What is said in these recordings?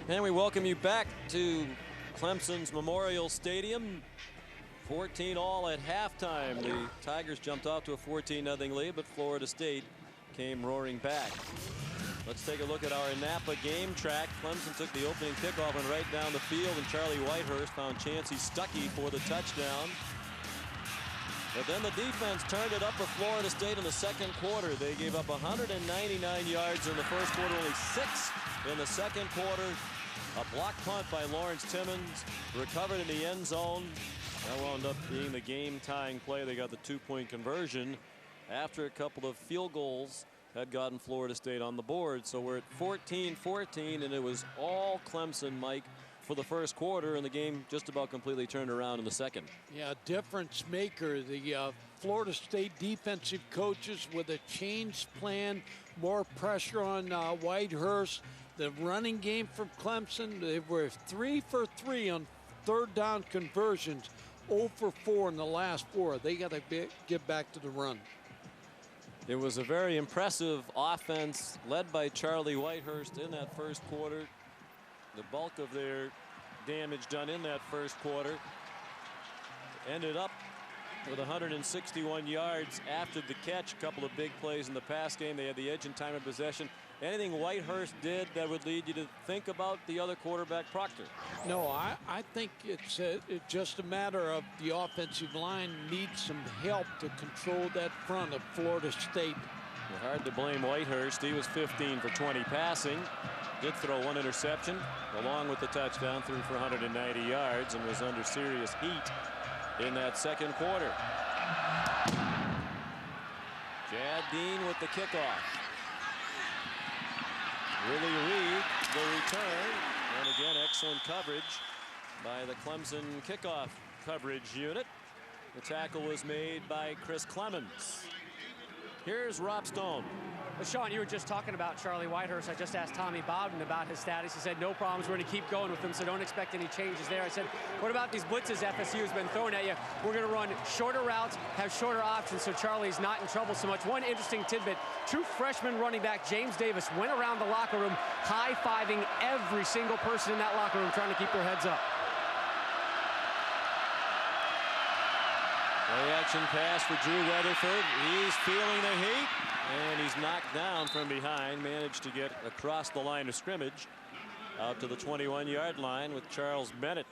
And we welcome you back to Clemson's Memorial Stadium. 14-all at halftime. The Tigers jumped off to a 14-0 lead, but Florida State came roaring back. Let's take a look at our Napa game track. Clemson took the opening kickoff and right down the field, and Charlie Whitehurst found Chancey Stuckey for the touchdown. But then the defense turned it up for Florida State in the second quarter. They gave up 199 yards in the first quarter, only 6 in the second quarter. A block punt by Lawrence Timmons, recovered in the end zone. That wound up being the game-tying play. They got the 2-point conversion after a couple of field goals had gotten Florida State on the board. So we're at 14-14, and it was all Clemson, Mike, for the first quarter, and the game just about completely turned around in the second. Yeah, difference maker. The Florida State defensive coaches with a changed plan, more pressure on Whitehurst. The running game from Clemson, they were 3 for 3 on third down conversions, 0 for 4 in the last 4. They got to get back to the run. It was a very impressive offense led by Charlie Whitehurst in that first quarter. The bulk of their damage done in that first quarter. Ended up with 161 yards after the catch. A couple of big plays in the pass game. They had the edge in time of possession. Anything Whitehurst did that would lead you to think about the other quarterback, Proctor? No, I think it's just a matter of the offensive line needs some help to control that front of Florida State. Well, hard to blame Whitehurst. He was 15 for 20 passing. Did throw 1 interception along with the touchdown, threw for 190 yards and was under serious heat in that second quarter. Jad Dean with the kickoff. Willie Reed the return, and again excellent coverage by the Clemson kickoff coverage unit. The tackle was made by Chris Clemens. Here's Rob Stone. Well, Sean, you were just talking about Charlie Whitehurst. I just asked Tommy Bowden about his status. He said no problems. We're going to keep going with him, so don't expect any changes there. I said, what about these blitzes FSU has been throwing at you? We're going to run shorter routes, have shorter options, so Charlie's not in trouble so much. One interesting tidbit, true freshman running back James Davis went around the locker room high-fiving every single person in that locker room, trying to keep their heads up. Play-action pass for Drew Weatherford. He's feeling the heat, and he's knocked down from behind. Managed to get across the line of scrimmage out to the 21-yard line with Charles Bennett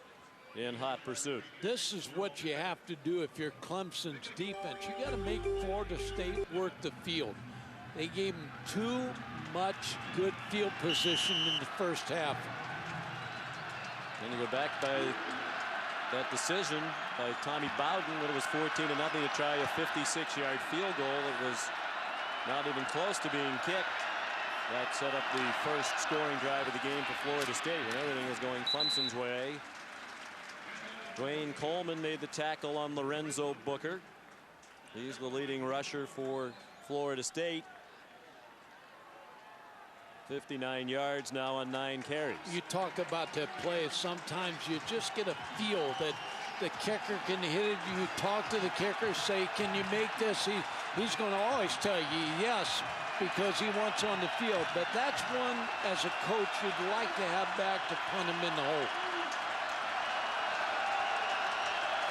in hot pursuit. This is what you have to do if you're Clemson's defense. You got to make Florida State work the field. They gave them too much good field position in the first half. And you go back by that decision by Tommy Bowden when it was 14-0 to try a 56-yard field goal. It was not even close to being kicked. That set up the first scoring drive of the game for Florida State when everything was going Clemson's way. Dwayne Coleman made the tackle on Lorenzo Booker. He's the leading rusher for Florida State. 59 yards now on 9 carries. You talk about that play. Sometimes you just get a feel that the kicker can hit it. You talk to the kicker, say, can you make this? He's going to always tell you yes, because he wants on the field. But that's one, as a coach, you'd like to have back to punt him in the hole.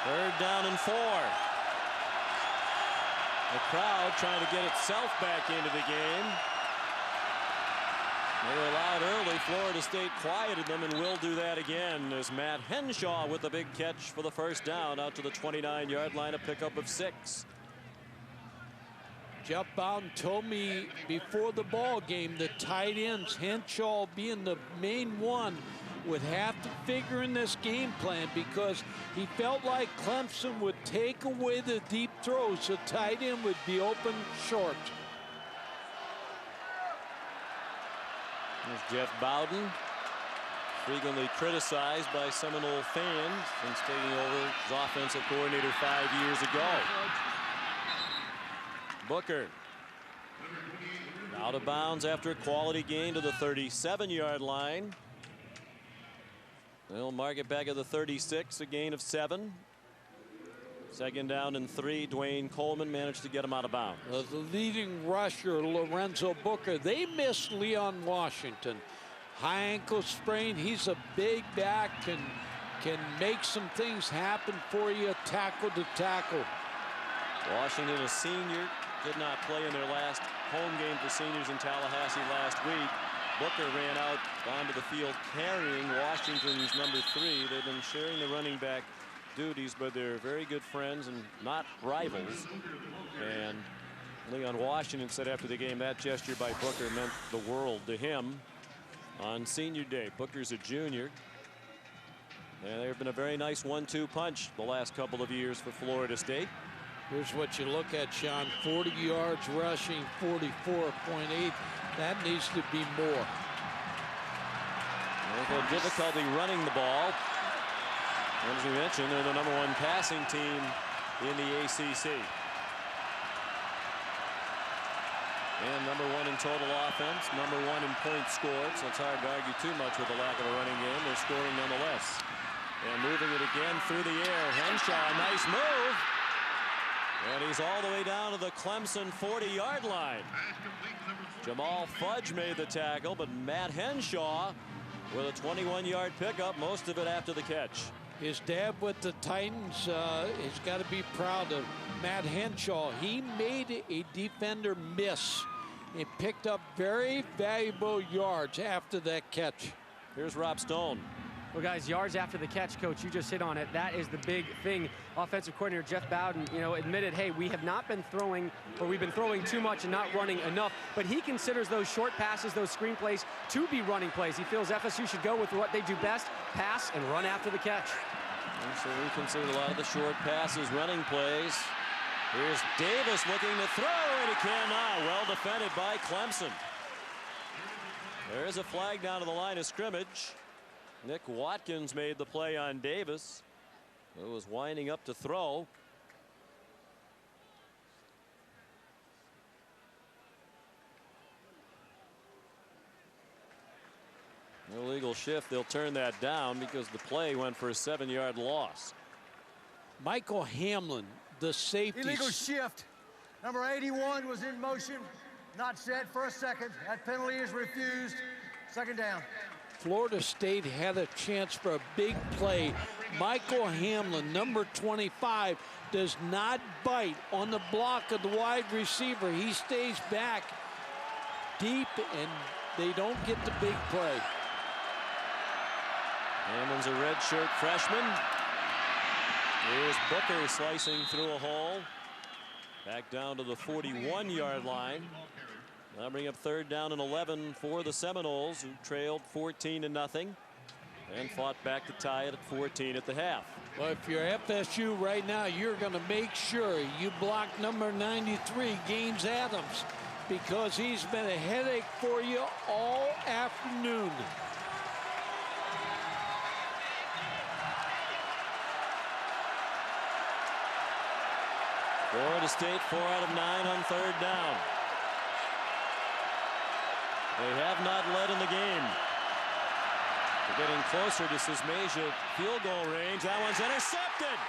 3rd down and 4. The crowd trying to get itself back into the game. They were loud early. Florida State quieted them and will do that again as Matt Henshaw with the big catch for the first down out to the 29-yard line, a pickup of 6. Jeff Bowden told me before the ball game the tight ends, Henshaw being the main one, would have to figure in this game plan because he felt like Clemson would take away the deep throws. The tight end would be open short. There's Jeff Bowden, frequently criticized by Seminole fans since taking over as offensive coordinator 5 years ago. Booker out of bounds after a quality gain to the 37-yard line. They'll mark it back at the 36, a gain of 7. 2nd down and 3. Dwayne Coleman managed to get him out of bounds. The leading rusher, Lorenzo Booker, they missed Leon Washington. high ankle sprain. He's a big back and can make some things happen for you, tackle to tackle. Washington, a senior, did not play in their last home game for seniors in Tallahassee last week. Booker ran out onto the field carrying Washington's number 3. They've been sharing the running back duties, but they're very good friends and not rivals. And Leon Washington said after the game that gesture by Booker meant the world to him on senior day. Booker's a junior. And they've been a very nice 1-2 punch the last couple of years for Florida State. Here's what you look at, Sean. 40 yards rushing, 44.8. That needs to be more. They've had difficulty running the ball. As we mentioned, they're the #1 passing team in the ACC. And #1 in total offense, #1 in points scored. So it's hard to argue too much with the lack of a running game. They're scoring nonetheless. And moving it again through the air. Henshaw, nice move. And he's all the way down to the Clemson 40-yard line. Jamal Fudge made the tackle, but Matt Henshaw with a 21-yard pickup, most of it after the catch. His dad with the Titans has got to be proud of Matt Henshaw. He made a defender miss and picked up very valuable yards after that catch. Here's Rob Stone. Well, guys, yards after the catch, Coach, you just hit on it. That is the big thing. Offensive coordinator Jeff Bowden, admitted, hey, we have not been throwing, or we've been throwing too much and not running enough. But he considers those short passes, those screen plays, to be running plays. He feels FSU should go with what they do best, pass and run after the catch. And so we consider a lot of the short passes running plays. Here's Davis looking to throw, and he cannot. Well defended by Clemson. There is a flag down to the line of scrimmage. Nick Watkins made the play on Davis, who was winding up to throw. Illegal shift. They'll turn that down because the play went for a 7-yard loss. Michael Hamlin, the safety. Illegal shift. Number 81 was in motion, not set for a second. That penalty is refused. Second down. Florida State had a chance for a big play. Michael Hamlin, number 25, does not bite on the block of the wide receiver. He stays back deep, and they don't get the big play. Hamlin's a redshirt freshman. Here's Booker slicing through a hole. Back down to the 41-yard line. Now bring up 3rd down and 11 for the Seminoles, who trailed 14-0 and fought back to tie it at 14 at the half. Well, if you're FSU right now, you're going to make sure you block number 93, Gaines Adams, because he's been a headache for you all afternoon. Florida State 4 out of 9 on 3rd down. They have not led in the game. They're getting closer to Sismasia field goal range. That one's intercepted.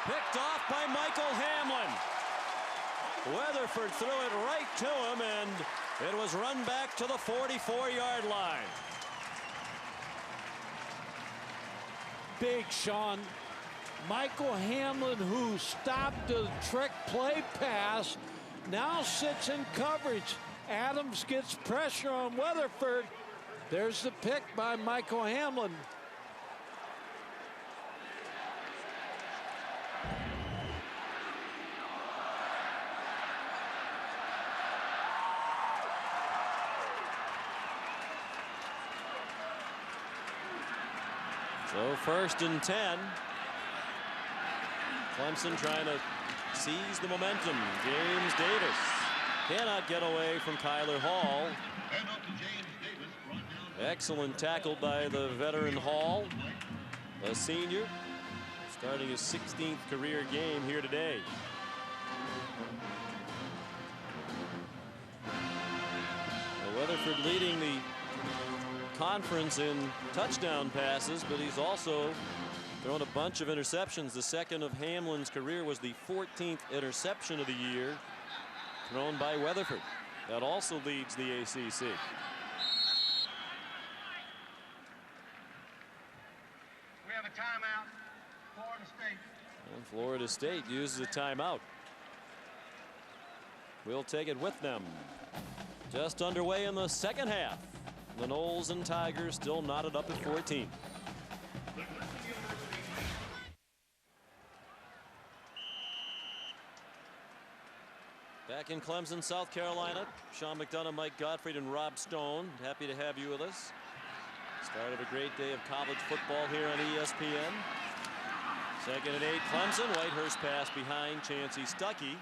Picked off by Michael Hamlin. Weatherford threw it right to him, and it was run back to the 44-yard line. Big Sean. Michael Hamlin, who stopped the trick play pass, now sits in coverage. Adams gets pressure on Weatherford. There's the pick by Michael Hamlin. So 1st and 10. Clemson trying to seize the momentum. James Davis cannot get away from Kyler Hall. Excellent tackle by the veteran Hall, a senior, starting his 16th career game here today. Weatherford leading the conference in touchdown passes, but he's also thrown a bunch of interceptions. The second of Hamlin's career was the 14th interception of the year thrown by Weatherford. That also leads the ACC. And Florida State uses a timeout. We'll take it with them. Just underway in the second half. The Noles and Tigers still knotted up at 14. Back in Clemson, South Carolina, Sean McDonough, Mike Gottfried, and Rob Stone. Happy to have you with us. Start of a great day of college football here on ESPN. 2nd and 8, Clemson. Whitehurst pass behind Chancey Stuckey.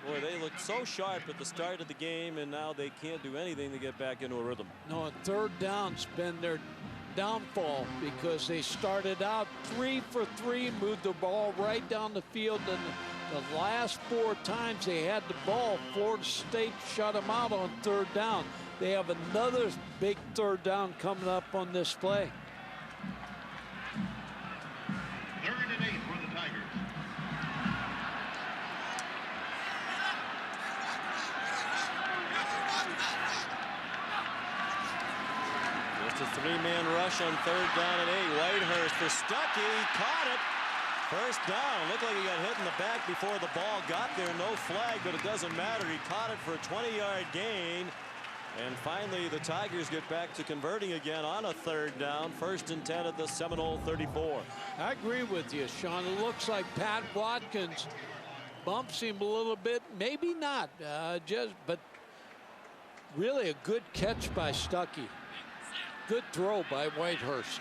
Boy, they looked so sharp at the start of the game, and now they can't do anything to get back into a rhythm. No, 3rd down's been their downfall because they started out 3 for 3, moved the ball right down the field, and the last 4 times they had the ball, Florida State shut them out on 3rd down. They have another big 3rd down coming up on this play. 3rd and 8 for the Tigers. Just a 3-man rush on 3rd down and 8. Whitehurst for Stuckey, caught it. First down. Looked like he got hit in the back before the ball got there. No flag, but it doesn't matter. He caught it for a 20-yard gain. And finally, the Tigers get back to converting again on a 3rd down. 1st and 10 at the Seminole 34. I agree with you, Sean. It looks like Pat Watkins bumps him a little bit. Maybe not, but really a good catch by Stuckey. Good throw by Whitehurst.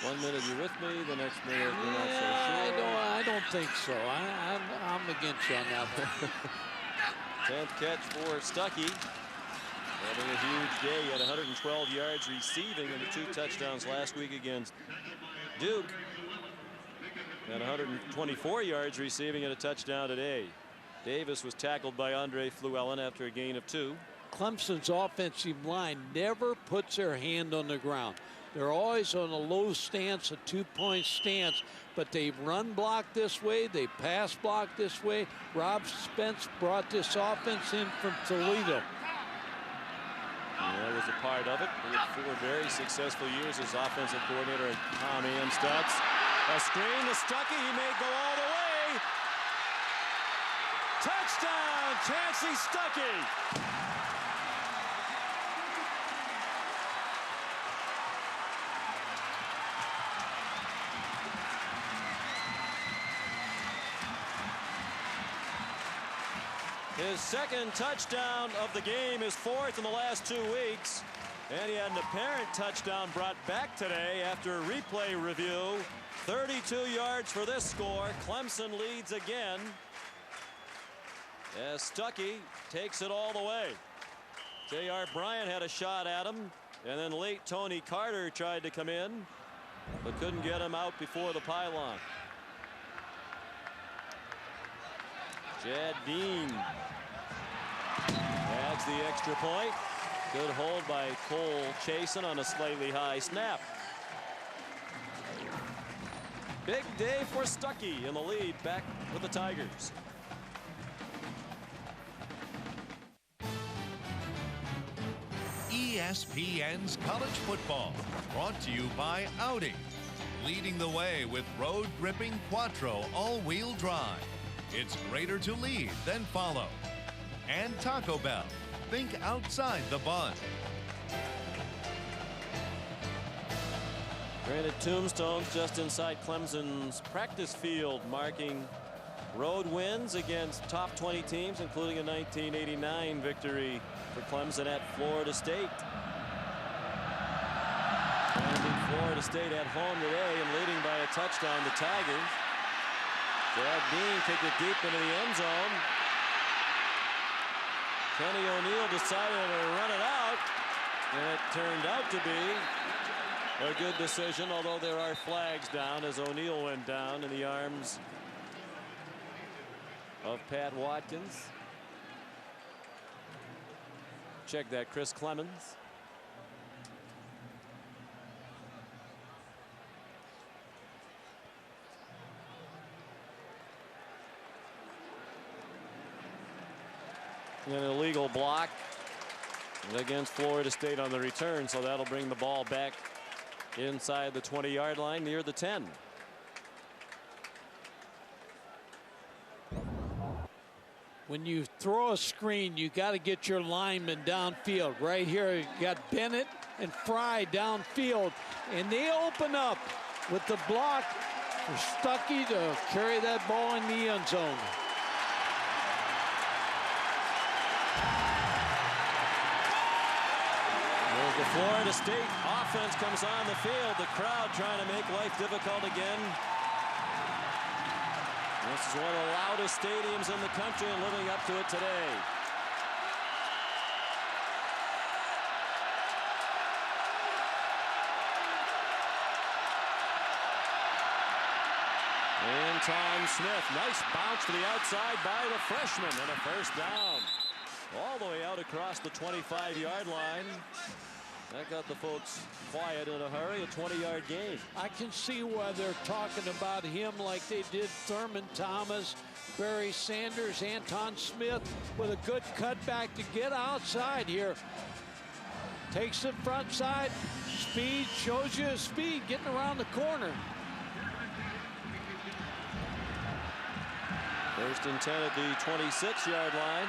1 minute you're with me, the next minute you're not so sure. I don't think so. I'm against you on that one. 10th catch for Stuckey. Having a huge day. He had 112 yards receiving and the 2 touchdowns last week against Duke. And 124 yards receiving and a touchdown today. Davis was tackled by Andre Fluellen after a gain of 2. Clemson's offensive line never puts their hand on the ground. They're always on a low stance, a 2-point stance, but they run block this way, they pass block this way. Rob Spence brought this offense in from Toledo. That was a part of it. He had 4 very successful years as offensive coordinator at Tom Amstutz. A screen to Stuckey. He may go all the way. Touchdown, Chancey Stuckey. His 2nd touchdown of the game, his 4th in the last 2 weeks. And he had an apparent touchdown brought back today after a replay review. 32 yards for this score. Clemson leads again as Stuckey takes it all the way. J.R. Bryant had a shot at him, and then late Tony Carter tried to come in, but couldn't get him out before the pylon. Jad Dean adds the extra point. Good hold by Cole Chasen on a slightly high snap. Big day for Stuckey in the lead, back with the Tigers. ESPN's College Football, brought to you by Audi, leading the way with road gripping Quattro all-wheel drive. It's greater to lead than follow. And Taco Bell. Think outside the bun. Granite tombstones just inside Clemson's practice field, marking road wins against top 20 teams, including a 1989 victory for Clemson at Florida State. And Florida State at home today and leading by a touchdown, the Tigers. Jad Dean kicked it deep into the end zone. Kenny O'Neill decided to run it out, and it turned out to be a good decision, although there are flags down as O'Neill went down in the arms of Pat Watkins. Check that, Chris Clemens. An illegal block against Florida State on the return, so that'll bring the ball back inside the 20-yard line near the 10. when you throw a screen, you got to get your linemen downfield. Right here, you got Bennett and Fry downfield, and they open up with the block for Stuckey to carry that ball in the end zone. As the Florida State offense comes on the field, the crowd trying to make life difficult again. This is one of the loudest stadiums in the country and living up to it today. Anton Smith, nice bounce to the outside by the freshman, and a first down. All the way out across the 25-yard line. That got the folks quiet in a hurry, a 20-yard gain. I can see why they're talking about him like they did Thurman Thomas, Barry Sanders, Anton Smith, with a good cutback to get outside here. Takes it front side, speed, shows you his speed, getting around the corner. First and 10 at the 26-yard line.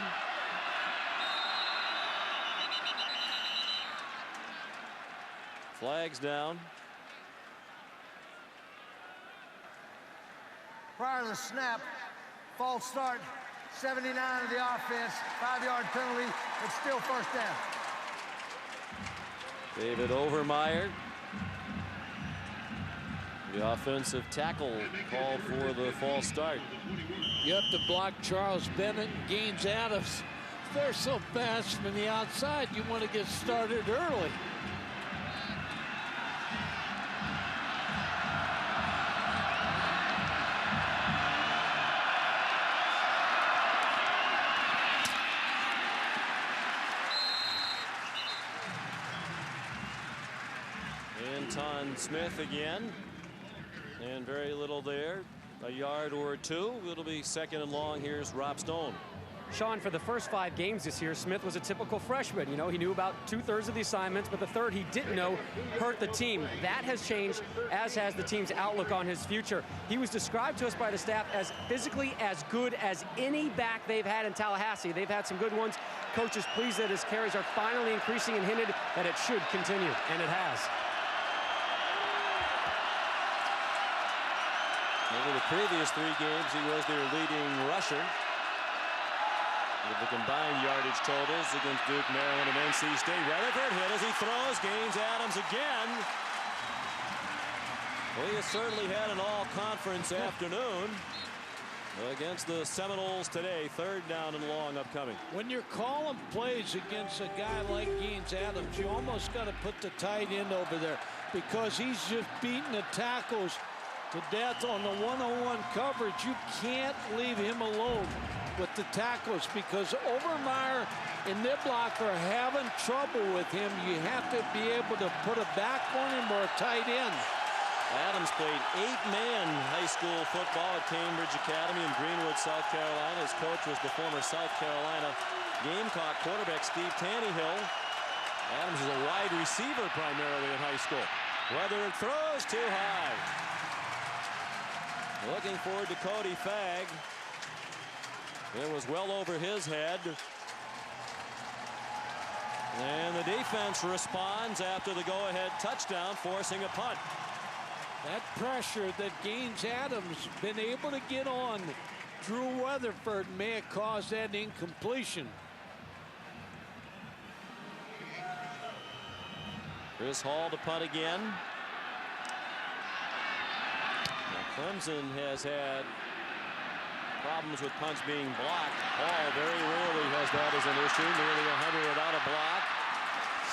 Flags down. Prior to the snap, false start, 79 of the offense, 5-yard penalty. It's still first down. David Overmeyer, the offensive tackle, called for the false start. You have to block Charles Bennett and Gaines Adams. They're so fast from the outside, you want to get started early. Anton Smith again, and very little there, a yard or two. It'll be second and long. Here's Rob Stone. Sean, for the first 5 games this year, Smith was a typical freshman. You know, he knew about 2/3 of the assignments, but the third he didn't know hurt the team. That has changed, as has the team's outlook on his future. He was described to us by the staff as physically as good as any back they've had in Tallahassee. They've had some good ones. Coach is pleased that his carries are finally increasing and hinted that it should continue, and it has. Over the previous 3 games, he was their leading rusher. With the combined yardage totals against Duke, Maryland, and NC State. Rutherford hit as he throws. Gaines Adams again. Well, he has certainly had an all-conference afternoon against the Seminoles today. 3rd down and long upcoming. When you're calling plays against a guy like Gaines Adams, you almost got to put the tight end over there because he's just beating the tackles to death on the one-on-one coverage. You can't leave him alone with the tackles because Overmeyer and Niblock are having trouble with him. You have to be able to put a back on him or a tight end. Adams played 8-man high school football at Cambridge Academy in Greenwood, South Carolina. His coach was the former South Carolina Gamecock quarterback Steve Tannehill. Adams is a wide receiver primarily in high school. Rutherford throws too high. Looking forward to Cody Fagg. It was well over his head. And the defense responds after the go-ahead touchdown, forcing a punt. That pressure that Gaines Adams been able to get on Drew Rutherford may have caused that incompletion. Chris Hall to punt again. Now Clemson has had problems with punts being blocked. Hall very rarely has that as an issue. Nearly 100 without a block.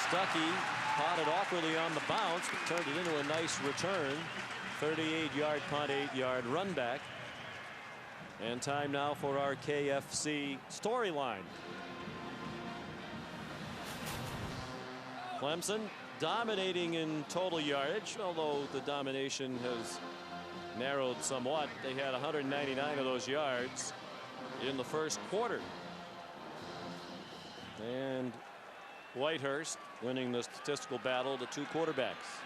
Stuckey caught it awkwardly on the bounce, but turned it into a nice return. 38-yard punt, 8-yard run back. And time now for our KFC storyline. Clemson dominating in total yardage, although the domination has narrowed somewhat. They had 199 of those yards in the first quarter. And Whitehurst winning the statistical battle, the 2 quarterbacks.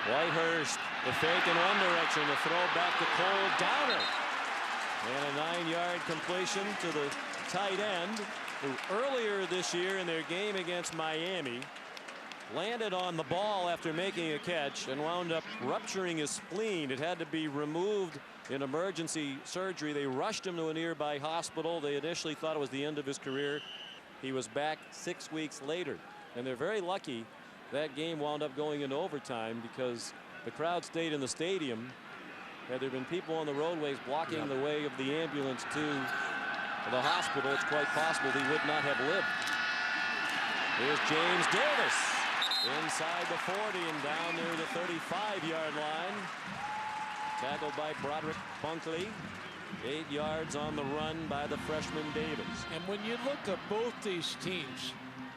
Whitehurst, the fake in one direction, the throw back to Cole Downer. And a 9-yard completion to the tight end, who earlier this year in their game against Miami landed on the ball after making a catch and wound up rupturing his spleen. It had to be removed in emergency surgery. They rushed him to a nearby hospital. They initially thought it was the end of his career. He was back 6 weeks later, and they're very lucky that game wound up going into overtime because the crowd stayed in the stadium. Had there been people on the roadways blocking the way of the ambulance to the hospital, it's quite possible he would not have lived. Here's James Davis inside the 40 and down near the 35-yard line. Tackled by Broderick Bunkley. 8 yards on the run by the freshman Davis. And when you look at both these teams,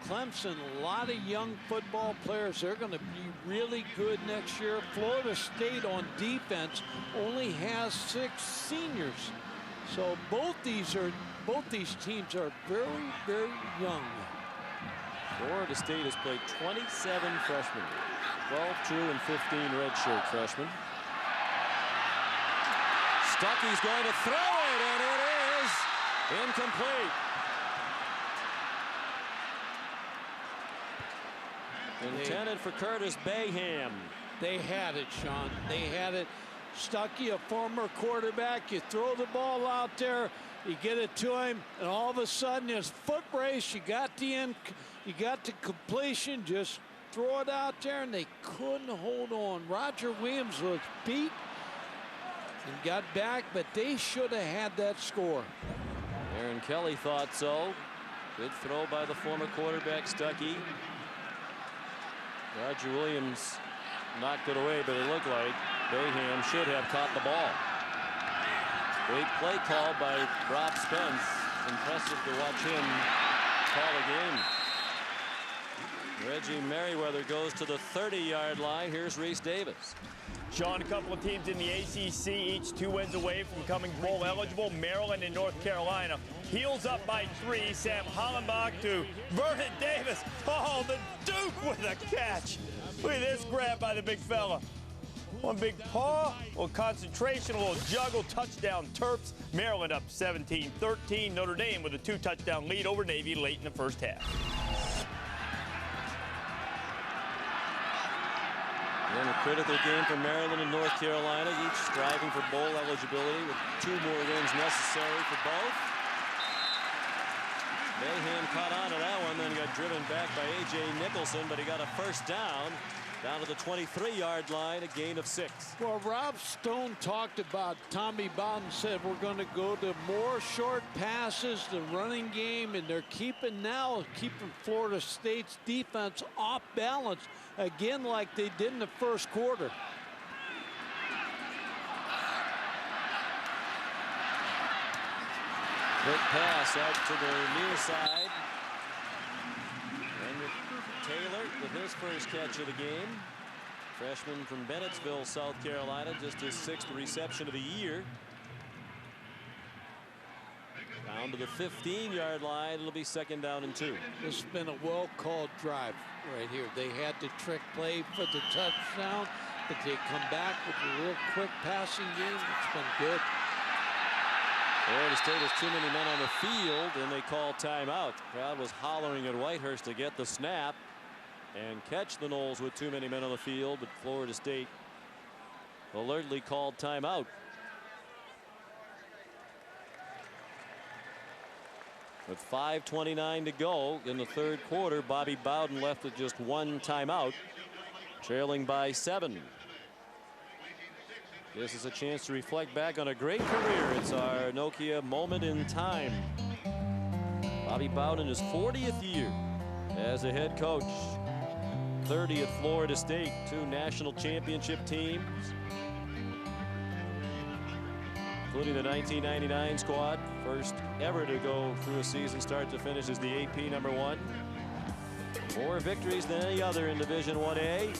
Clemson, a lot of young football players. They're going to be really good next year. Florida State on defense only has 6 seniors. So both these teams are very, very young. Florida State has played 27 freshmen, 12 true and 15 redshirt freshmen. Stuckey's going to throw it, and it is incomplete. Intended for Curtis Bayham. They had it, Sean. They had it. Stuckey, a former quarterback, you throw the ball out there, you get it to him, and all of a sudden his foot race, you got the completion, just throw it out there, and they couldn't hold on. Roger Williams was beat and got back, but they should have had that score. Aaron Kelly thought so. Good throw by the former quarterback Stuckey. Roger Williams knocked it away, but it looked like Bayham should have caught the ball. Great play call by Rob Spence. Impressive to watch him call a game. Reggie Merriweather goes to the 30-yard line. Here's Reese Davis. Sean, a couple of teams in the ACC, each 2 wins away from becoming bowl eligible. Maryland and North Carolina. Heels up by 3. Sam Hollenbach to Vernon Davis. Oh, the Duke with a catch. Look at this grab by the big fella. One big paw, a little concentration, a little juggle, touchdown Terps. Maryland up 17-13. Notre Dame with a 2-touchdown lead over Navy late in the first half. And a critical game for Maryland and North Carolina, each striving for bowl eligibility with 2 more wins necessary for both. Bayham caught on to that one, then got driven back by A.J. Nicholson, but he got a first down to the 23-yard line, a gain of 6. Well, Rob Stone talked about Tommy Bowden, said we're going to go to more short passes, the running game, and they're keeping Florida State's defense off balance again like they did in the first quarter. Quick pass out to the near side. And Taylor with his first catch of the game. Freshman from Bennettsville, South Carolina, just his 6th reception of the year. Down to the 15-yard line. It'll be 2nd down and 2. This has been a well-called drive right here. They had the trick play for the touchdown, but they come back with a real quick passing game. It's been good. Florida State has too many men on the field, and they call timeout. The crowd was hollering at Whitehurst to get the snap and catch the Noles with too many men on the field, but Florida State alertly called timeout. With 5:29 to go in the 3rd quarter, Bobby Bowden left with just 1 timeout, trailing by 7. This is a chance to reflect back on a great career. It's our Nokia moment in time. Bobby Bowden, his 40th year as a head coach. 30 at Florida State, 2 national championship teams, including the 1999 squad. First ever to go through a season start to finish as the AP #1. More victories than any other in Division 1A.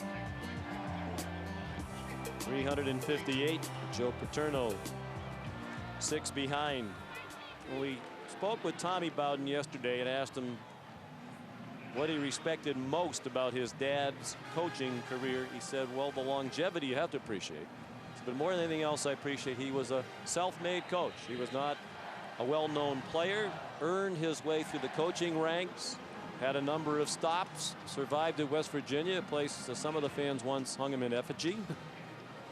358. Joe Paterno 6 behind. We spoke with Tommy Bowden yesterday and asked him what he respected most about his dad's coaching career, he said, well, the longevity you have to appreciate. But more than anything else, I appreciate he was a self-made coach. He was not a well-known player, earned his way through the coaching ranks, had a number of stops, survived at West Virginia, a place some of the fans once hung him in effigy,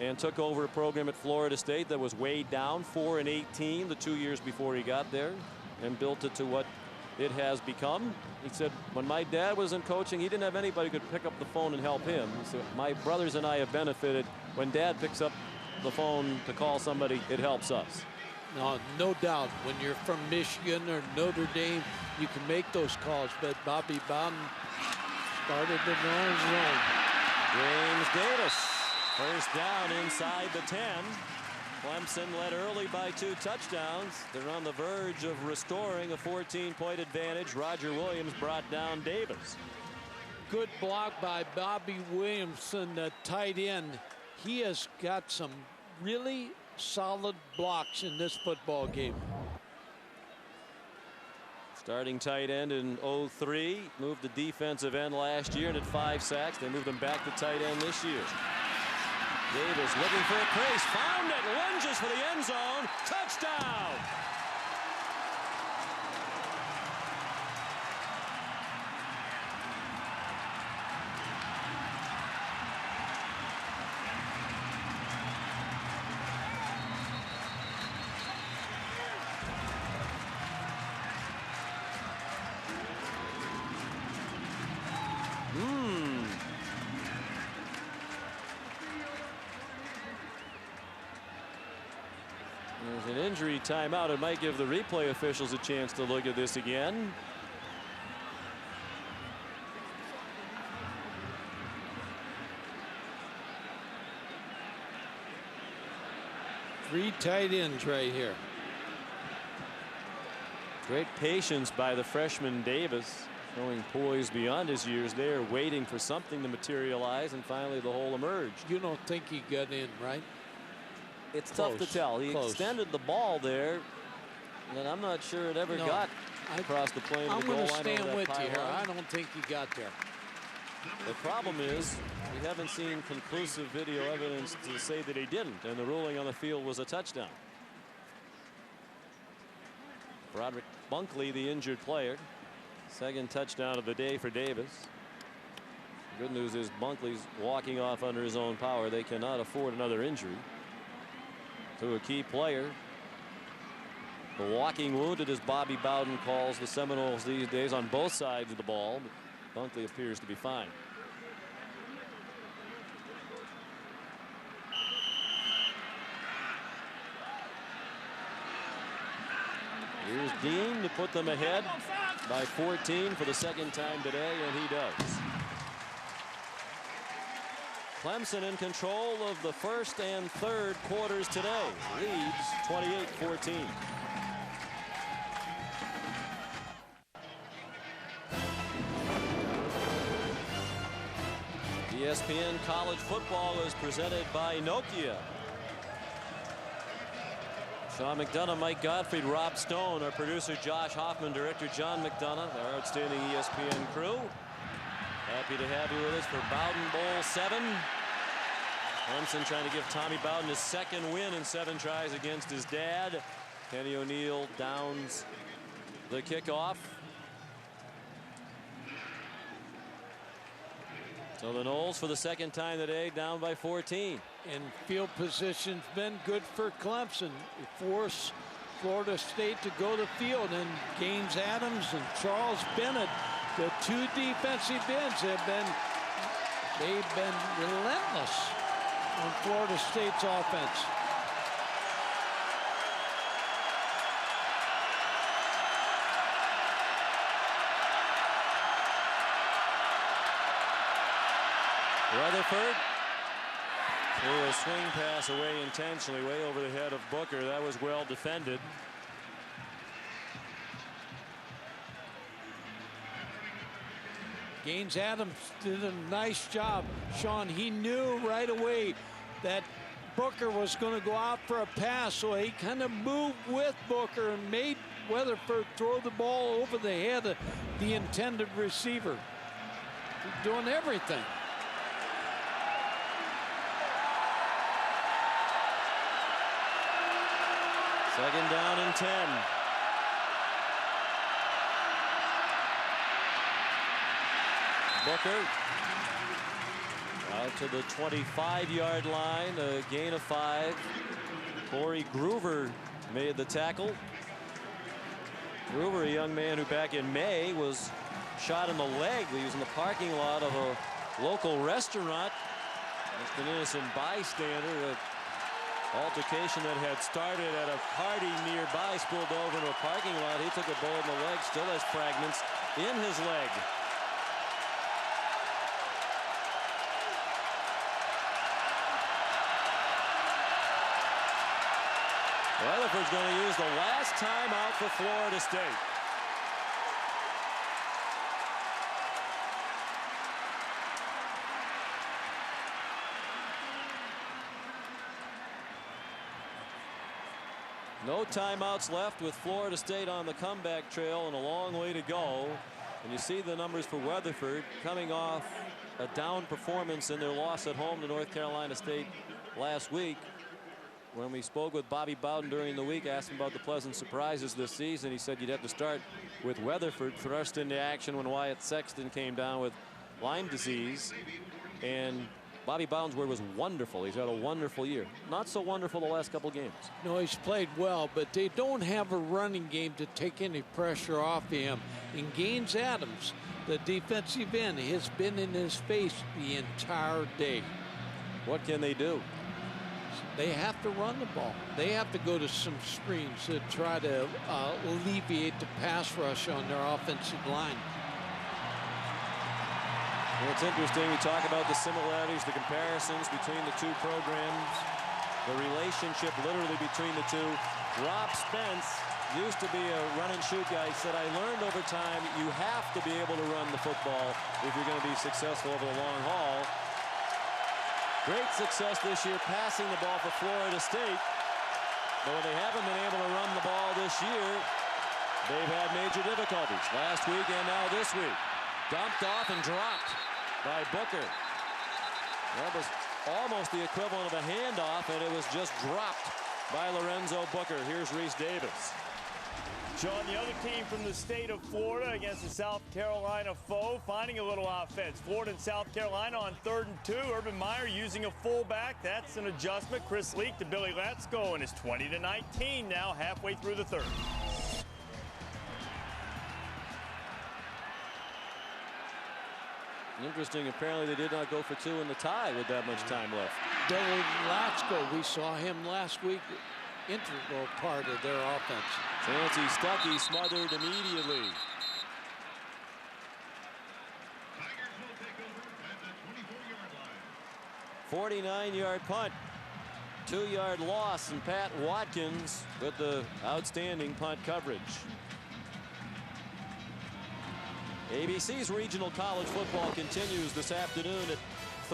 and took over a program at Florida State that was weighed down 4-18 the 2 years before he got there, and built it to what it has become. He said, when my dad was in coaching, he didn't have anybody who could pick up the phone and help him. He said, my brothers and I have benefited when Dad picks up the phone to call somebody, it helps us. No doubt. When you're from Michigan or Notre Dame, you can make those calls. But Bobby Bowden started the wrong zone. James Davis, first down inside the 10. Clemson led early by 2 touchdowns. They're on the verge of restoring a 14-point advantage. Roger Williams brought down Davis. Good block by Bobby Williamson, the tight end. He has got some really solid blocks in this football game. Starting tight end in 03, moved to defensive end last year and had 5 sacks. They moved him back to tight end this year. Davis looking for a crease, found it, lunges for the end zone, touchdown! There's an injury timeout. It might give the replay officials a chance to look at this again. Three tight ends right here. Great patience by the freshman Davis, showing poise beyond his years there, waiting for something to materialize, and finally the hole emerged. You don't think he got in, right? It's tough to tell. He extended the ball there, and I'm not sure it ever got across the plane of the goal line. I'm going to stand with you here. I don't think he got there. The problem is we haven't seen conclusive video evidence to say that he didn't, and the ruling on the field was a touchdown. Broderick Bunkley, the injured player, second touchdown of the day for Davis. Good news is Bunkley's walking off under his own power. They cannot afford another injury to a key player. The walking wounded, as Bobby Bowden calls the Seminoles these days, on both sides of the ball. But Bunkley appears to be fine. Here's Dean to put them ahead by 14 for the second time today, and he does. Clemson in control of the first and third quarters today. Leads 28-14. ESPN College Football is presented by Nokia. Sean McDonough, Mike Gottfried, Rob Stone, our producer Josh Hoffman, director John McDonough, our outstanding ESPN crew. Happy to have you with us for Bowden Bowl 7. Clemson trying to give Tommy Bowden his second win in 7 tries against his dad. Kenny O'Neill downs the kickoff. So the Noles for the second time today down by 14. And field position's been good for Clemson. It forced Florida State to go to field, and Gaines Adams and Charles Bennett, the 2 defensive ends, they've been relentless on Florida State's offense. Rutherford threw a swing pass away intentionally, way over the head of Booker. That was well defended. Gaines Adams did a nice job. Sean, he knew right away that Booker was going to go out for a pass, so he kind of moved with Booker and made Weatherford throw the ball over the head of the intended receiver. doing everything. Second down and 10. Booker out to the 25-yard line, a gain of 5. Corey Groover made the tackle. Groover, a young man who back in May was shot in the leg. He was in the parking lot of a local restaurant. Just an innocent bystander. An altercation that had started at a party nearby spilled over into a parking lot. He took a bullet in the leg, still has fragments in his leg. Weatherford's going to use the last timeout for Florida State. No timeouts left with Florida State on the comeback trail and a long way to go. And you see the numbers for Weatherford coming off a down performance in their loss at home to North Carolina State last week. When we spoke with Bobby Bowden during the week, asked him about the pleasant surprises this season, he said you'd have to start with Weatherford, thrust into action when Wyatt Sexton came down with Lyme disease. And Bobby Bowden's word was wonderful. He's had a wonderful year. Not so wonderful the last couple games. No, he's played well, but they don't have a running game to take any pressure off him. And Gaines Adams, the defensive end, has been in his face the entire day. What can they do? They have to run the ball. They have to go to some screens to try to alleviate the pass rush on their offensive line. Well, it's interesting. We talk about the similarities, the comparisons between the two programs, the relationship literally between the two. Rob Spence used to be a run and shoot guy. He said, I learned over time you have to be able to run the football if you're going to be successful over the long haul. Great success this year passing the ball for Florida State. But when they haven't been able to run the ball this year, they've had major difficulties last week and now this week. Dumped off and dropped by Booker. That was almost the equivalent of a handoff, and it was just dropped by Lorenzo Booker. Here's Reese Davis. Sean, the other team from the state of Florida against the South Carolina foe, finding a little offense. Florida and South Carolina on 3rd and 2. Urban Meyer using a fullback. That's an adjustment. Chris Leak to Billy Letsko, and it's 20-19 now, halfway through the 3rd. Interesting. Apparently they did not go for 2 in the tie with that much time left. Billy Letsko, we saw him last week. Integral part of their offense. Fancy Stuckey smothered immediately. Tigers will take over at the 24-yard line. 49-yard punt. 2-yard loss, and Pat Watkins with the outstanding punt coverage. ABC's regional college football continues this afternoon at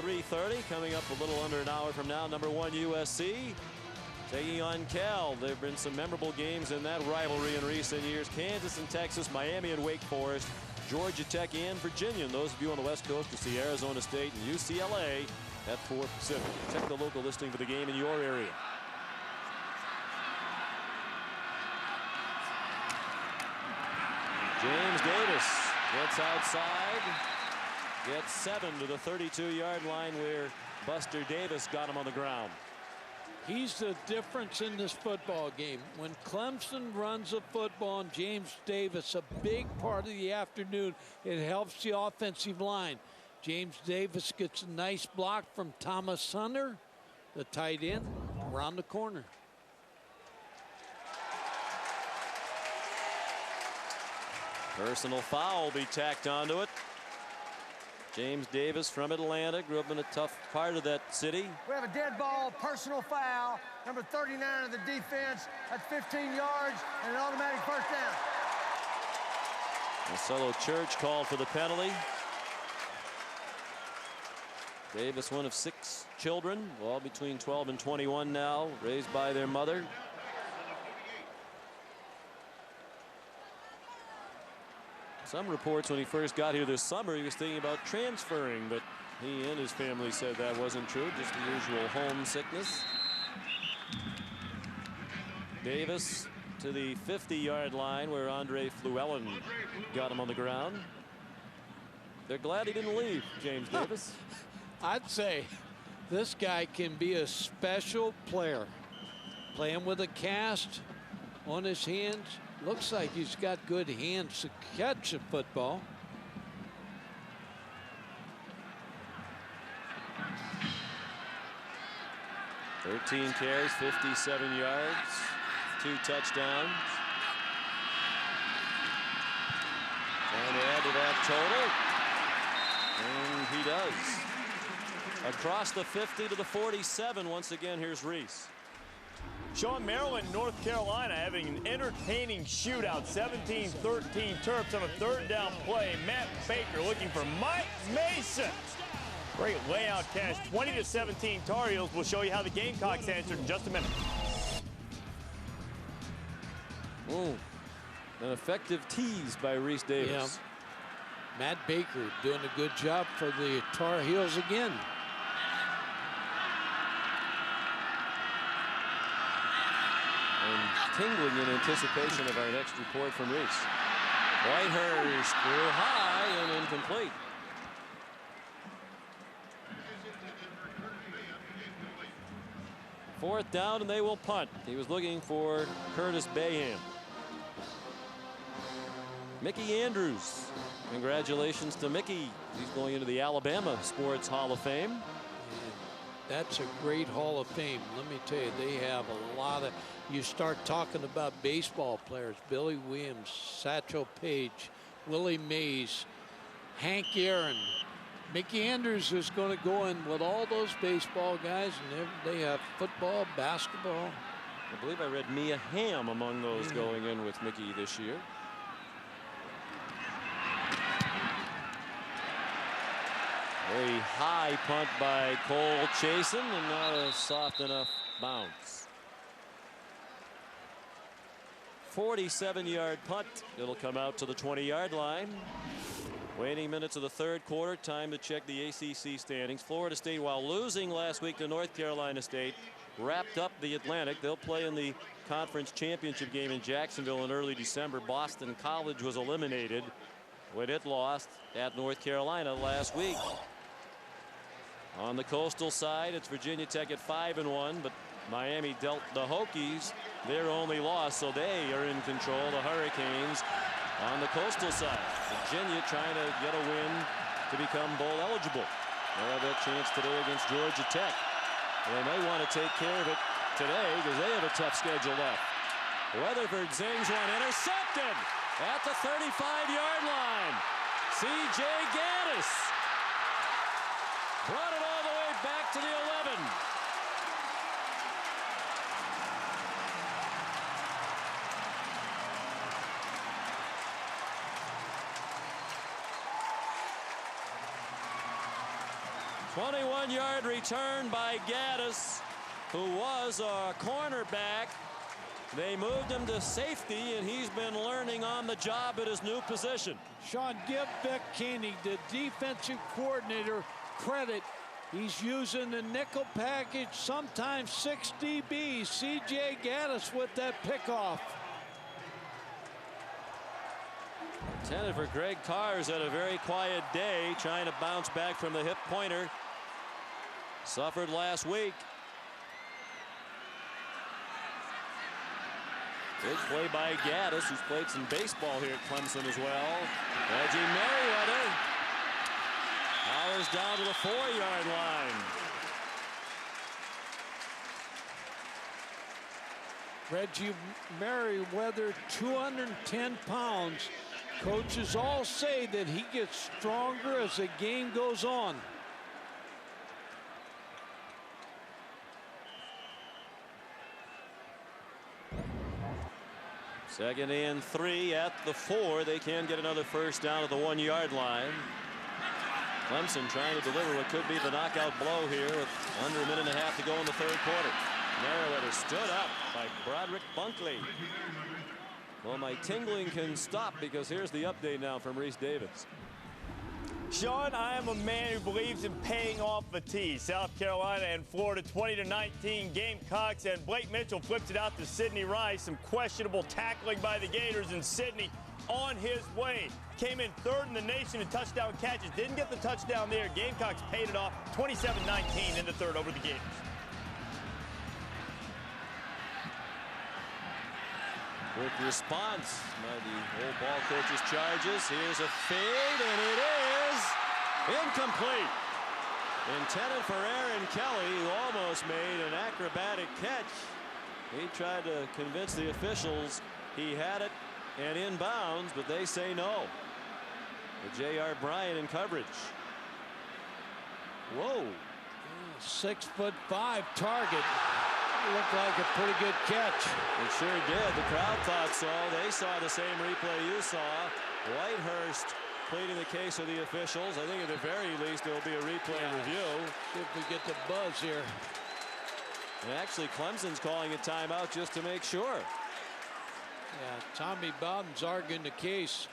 3:30. Coming up a little under an hour from now, number 1 USC taking on Cal. There have been some memorable games in that rivalry in recent years. Kansas and Texas, Miami and Wake Forest, Georgia Tech and Virginia. And those of you on the West Coast to see Arizona State and UCLA at 4 Pacific. Check the local listing for the game in your area. James Davis gets outside, gets 7 to the 32-yard line where Buster Davis got him on the ground. He's the difference in this football game. When Clemson runs the football and James Davis, a big part of the afternoon, it helps the offensive line. James Davis gets a nice block from Thomas Hunter, the tight end, around the corner. Personal foul will be tacked onto it. James Davis from Atlanta, grew up in a tough part of that city. We have a dead ball, personal foul, number 39 of the defense. That's 15 yards and an automatic first down. Marcelo Church called for the penalty. Davis, one of 6 children, all between 12 and 21 now, raised by their mother. Some reports when he first got here this summer, he was thinking about transferring, but he and his family said that wasn't true, just the usual homesickness. Davis to the 50-yard line where Andre Fluellen got him on the ground. They're glad he didn't leave, James Davis. I'd say this guy can be a special player. Playing with a cast on his hands. Looks like he's got good hands to catch a football. "13 carries, 57 yards, 2 touchdowns. Trying to add to that total. And he does. Across the 50 to the 47. Once again, here's Reese. Sean, Maryland, North Carolina having an entertaining shootout. 17-13 Terps on a 3rd down play. Matt Baker looking for Mike Mason. Great layout catch. 20-17 Tar Heels. We'll show you how the Gamecocks answered in just a minute. An effective tease by Reese Davis. Yeah. Matt Baker doing a good job for the Tar Heels again. And tingling in anticipation of our next report from Reese. Whitehurst threw high and incomplete. Fourth down, and they will punt. He was looking for Curtis Bayham. Mickey Andrews. Congratulations to Mickey. He's going into the Alabama Sports Hall of Fame. That's a great Hall of Fame. Let me tell you, they have a lot of, you start talking about baseball players, Billy Williams, Satchel Paige, Willie Mays, Hank Aaron. Mickey Andrews is going to go in with all those baseball guys, and they have football, basketball. I believe I read Mia Hamm among those going in with Mickey this year. A high punt by Cole Chasen, and not a soft enough bounce. 47-yard punt. It'll come out to the 20-yard line. Waning minutes of the 3rd quarter. Time to check the ACC standings. Florida State, while losing last week to North Carolina State, wrapped up the Atlantic. They'll play in the conference championship game in Jacksonville in early December. Boston College was eliminated when it lost at North Carolina last week. On the Coastal side, it's Virginia Tech at 5-1, but Miami dealt the Hokies their only loss, so they are in control. The Hurricanes on the Coastal side. Virginia trying to get a win to become bowl eligible. They'll have that chance today against Georgia Tech. They may want to take care of it today because they have a tough schedule left. Weatherford zings one, intercepted at the 35-yard line. C.J. Gaddis brought it all the way back to the 11. "21-yard return by Gaddis, who was a cornerback. They moved him to safety, and he's been learning on the job at his new position." Sean, give Vic Koenig, the defensive coordinator, credit. He's using the nickel package, sometimes 6 DBs. C.J. Gaddis with that pickoff. Intended for Greg Carr, who's had a very quiet day trying to bounce back from the hip pointer. Suffered last week. Good play by Gaddis, who's played some baseball here at Clemson as well. Reggie Merriweather powers down to the 4-yard line. Reggie Merriweather, 210 pounds. Coaches all say that he gets stronger as the game goes on. Second and 3 at the 4. They can get another first down at the 1-yard line. Clemson trying to deliver what could be the knockout blow here with under a minute and a half to go in the 3rd quarter. Merriweather stood up by Broderick Bunkley. Well, my tingling can stop because here's the update now from Reese Davis. Sean, I am a man who believes in paying off the tee. South Carolina and Florida 20-19 Gamecocks, and Blake Mitchell flips it out to Sidney Rice. Some questionable tackling by the Gators, and Sidney on his way. Came in third in the nation in touchdown catches. Didn't get the touchdown there. Gamecocks paid it off 27-19 in the third over the Gators. Quick response by the old ball coach's charges. Here's a fade, and it is incomplete. Intended for Aaron Kelly, who almost made an acrobatic catch. He tried to convince the officials he had it and inbounds, but they say no. The J.R. Bryant in coverage. Whoa. 6'5" target. Looked like a pretty good catch. It sure did. The crowd thought so. They saw the same replay you saw. Whitehurst pleading the case of the officials. I think at the very least there will be a replay review. See if we get the buzz here. And actually Clemson's calling a timeout just to make sure. Yeah, Tommy Bowden's arguing the case.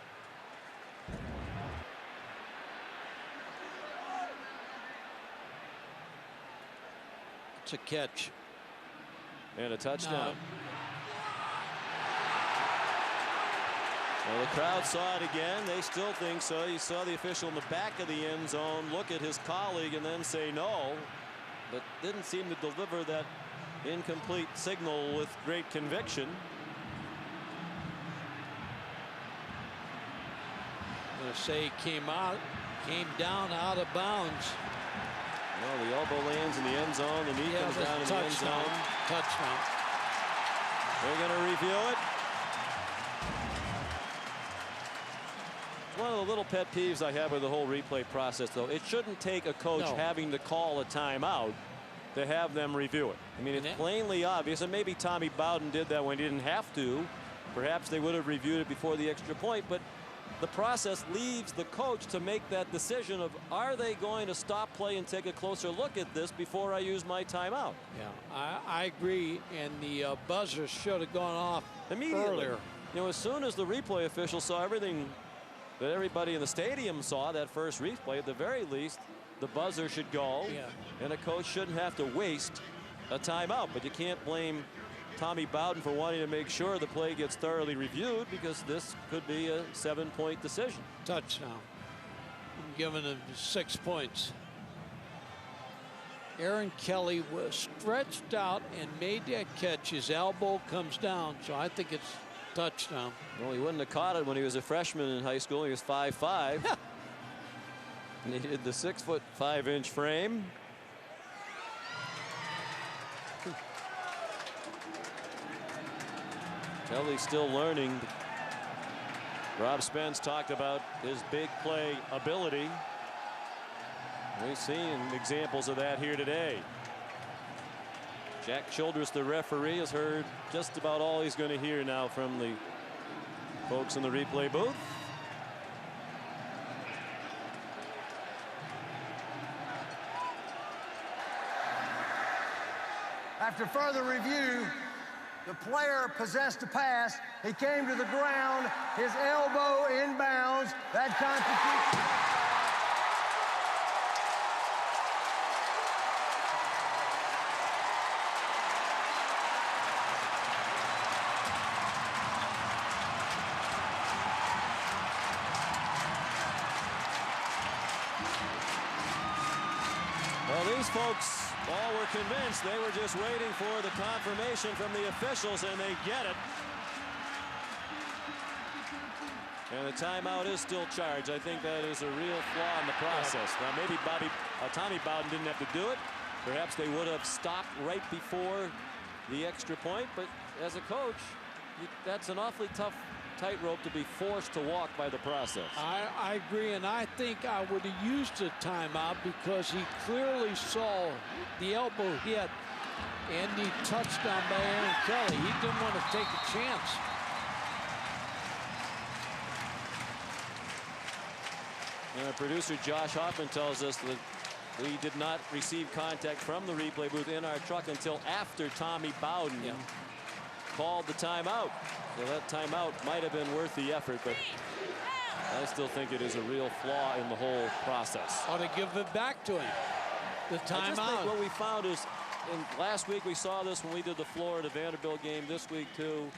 It's a catch. And a touchdown. Well, the crowd saw it again. They still think so. You saw the official in the back of the end zone look at his colleague and then say no, but didn't seem to deliver that incomplete signal with great conviction. I'm going to say he came down out of bounds. Well, the elbow lands in the end zone. The knee comes down in the end zone. Touchdown. They're going to review it. It's one of the little pet peeves I have with the whole replay process, though. It shouldn't take a coach having to call a timeout to have them review it. I mean, it's plainly obvious, and maybe Tommy Bowden did that when he didn't have to. Perhaps they would have reviewed it before the extra point, but the process leaves the coach to make that decision of, are they going to stop play and take a closer look at this before I use my timeout? Yeah, I agree, and the buzzer should have gone off immediately. Earlier. You know, as soon as the replay official saw everything that everybody in the stadium saw, that first replay, at the very least, the buzzer should go, and a coach shouldn't have to waste a timeout. But you can't blame Tommy Bowden for wanting to make sure the play gets thoroughly reviewed, because this could be a 7-point decision. Touchdown. I'm giving him 6 points. Aaron Kelly was stretched out and made that catch. His elbow comes down, so I think it's touchdown. Well, he wouldn't have caught it when he was a freshman in high school. He was 5'5". And he did the 6'5" frame. Kelly's still learning. Rob Spence talked about his big play ability. We've seen examples of that here today. Jack Childress, the referee, has heard just about all he's going to hear now from the folks in the replay booth. After further review, the player possessed a pass. He came to the ground, his elbow inbounds. That constitutes. Well, these folks all were convinced. They were just waiting for the confirmation from the officials, and they get it. And the timeout is still charged. I think that is a real flaw in the process. Now, maybe Tommy Bowden didn't have to do it. Perhaps they would have stopped right before the extra point. But as a coach, that's an awfully tough tightrope to be forced to walk by the process. I agree, and I think I would have used a timeout because he clearly saw the elbow hit and the touchdown by Aaron Kelly. He didn't want to take a chance. Producer Josh Hoffman tells us that we did not receive contact from the replay booth in our truck until after Tommy Bowden called the timeout. So that timeout might have been worth the effort, but I still think it is a real flaw in the whole process. Ought to give it back to him. The I just think timeout. what we found is, last week we saw this when we did the Florida Vanderbilt game, this week too.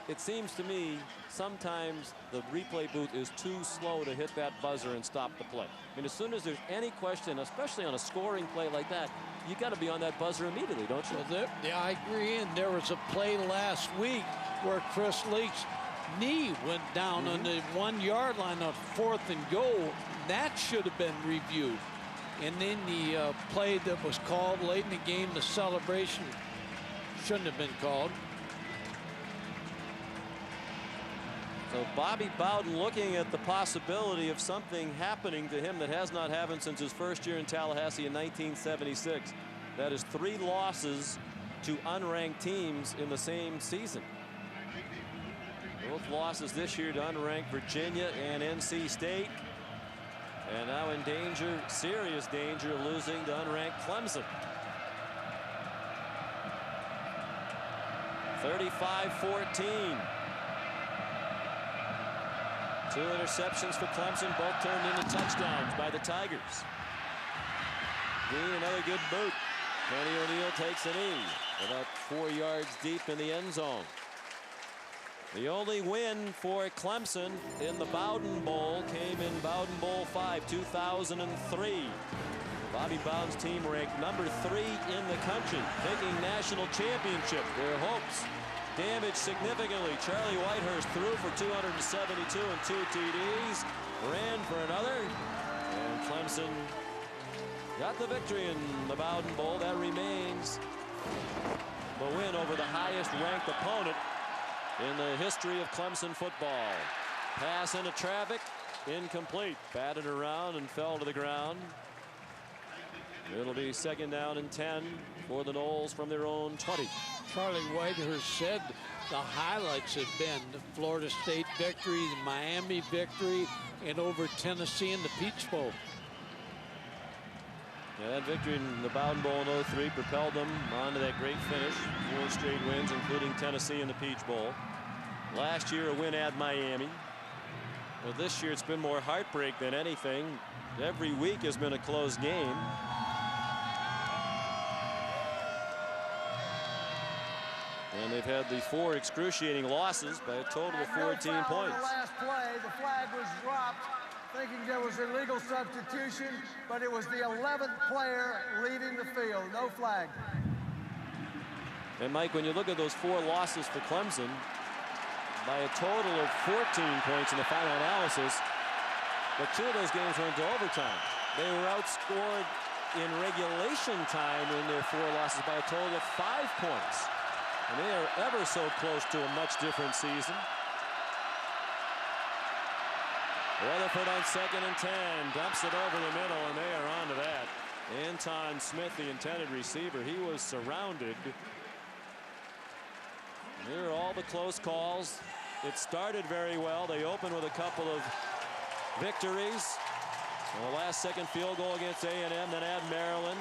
It seems to me sometimes the replay booth is too slow to hit that buzzer and stop the play. I mean, as soon as there's any question, especially on a scoring play like that, you got to be on that buzzer immediately, don't you? Well, yeah, I agree. And there was a play last week where Chris Leak's knee went down on the 1 yard line on 4th and goal. That should have been reviewed. And then the play that was called late in the game, the celebration, shouldn't have been called. So Bobby Bowden looking at the possibility of something happening to him that has not happened since his first year in Tallahassee in 1976. That is 3 losses to unranked teams in the same season. Both losses this year to unranked Virginia and NC State. And now in danger, serious danger of losing to unranked Clemson. 35-14. 2 interceptions for Clemson, both turned into touchdowns by the Tigers. Dean, another good boot. Kenny O'Neill takes a knee about 4 yards deep in the end zone. The only win for Clemson in the Bowden Bowl came in Bowden Bowl 5, 2003. Bobby Bowden's team ranked number 3 in the country, taking national championship. Their hopes damaged significantly. Charlie Whitehurst threw for 272 and 2 TDs, ran for another, and Clemson got the victory in the Bowden Bowl. That remains the win over the highest ranked opponent in the history of Clemson football. Pass into traffic, incomplete. Batted around and fell to the ground. It'll be 2nd down and 10 for the Noles from their own 20. Charlie Whitehurst said the highlights have been the Florida State victory, the Miami victory, and over Tennessee in the Peach Bowl. Yeah, that victory in the Bowden Bowl in 03 propelled them on to that great finish. 4 straight wins, including Tennessee in the Peach Bowl. Last year, a win at Miami. Well, this year, it's been more heartbreak than anything. Every week has been a close game. And they've had the 4 excruciating losses by a total of 14 points. The last play, the flag was dropped, thinking there was a legal substitution, but it was the 11th player leaving the field. No flag. And Mike, when you look at those 4 losses for Clemson, by a total of 14 points in the final analysis, but 2 of those games went to overtime. They were outscored in regulation time in their 4 losses by a total of 5 points. And they are ever so close to a much different season. Weatherford on 2nd and 10, dumps it over the middle, and they are on to that. Anton Smith, the intended receiver, he was surrounded. Here are all the close calls. It started very well. They opened with a couple of victories. And the last-second field goal against A&M, then at Maryland.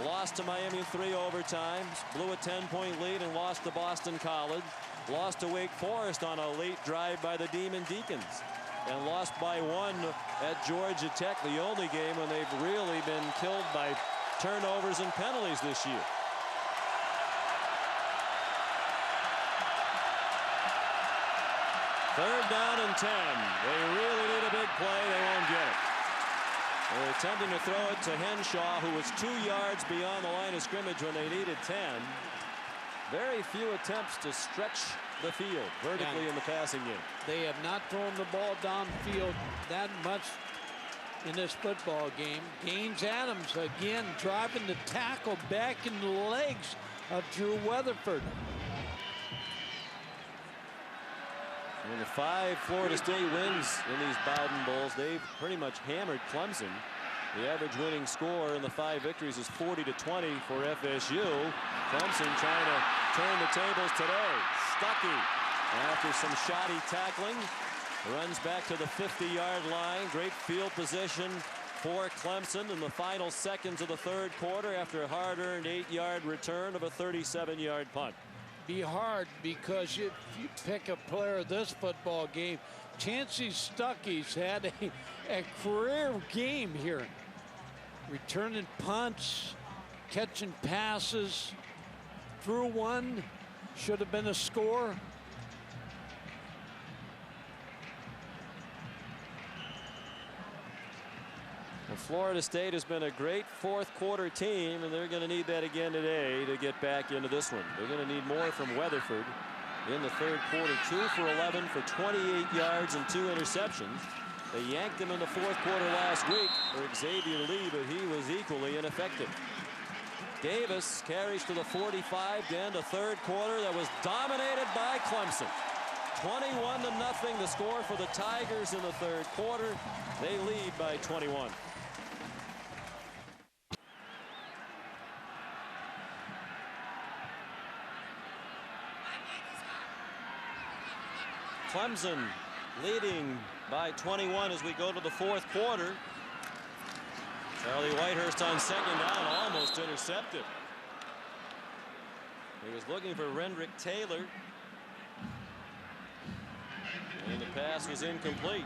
Lost to Miami in 3 overtimes. Blew a 10-point lead and lost to Boston College. Lost to Wake Forest on a late drive by the Demon Deacons. And lost by 1 at Georgia Tech, the only game when they've really been killed by turnovers and penalties this year. Third down and 10. They really need a big play. They won't get it. They're attempting to throw it to Henshaw, who was 2 yards beyond the line of scrimmage when they needed 10. Very few attempts to stretch the field vertically in the passing game. They have not thrown the ball downfield that much in this football game. Gaines Adams again driving the tackle back in the legs of Drew Weatherford. In the 5 Florida State wins in these Bowden Bowls, they've pretty much hammered Clemson. The average winning score in the 5 victories is 40-20 for FSU. Clemson trying to turn the tables today. Stuckey, after some shoddy tackling, runs back to the 50-yard line. Great field position for Clemson in the final seconds of the 3rd quarter after a hard-earned 8-yard return of a 37-yard punt. be hard because if you pick a player of this football game, Chancey Stuckey's had a career game here. Returning punts, catching passes, threw one, should have been a score. Well, Florida State has been a great fourth quarter team, and they're going to need that again today to get back into this one. They're going to need more from Weatherford in the third quarter. 2 for 11 for 28 yards and 2 interceptions. They yanked him in the fourth quarter last week for Xavier Lee, but he was equally ineffective. Davis carries to the 45 to end a third quarter that was dominated by Clemson. 21-0 the score for the Tigers in the third quarter. They lead by 21. Clemson leading by 21 as we go to the fourth quarter. Charlie Whitehurst on second down, almost intercepted. He was looking for Rendrick Taylor, and the pass was incomplete.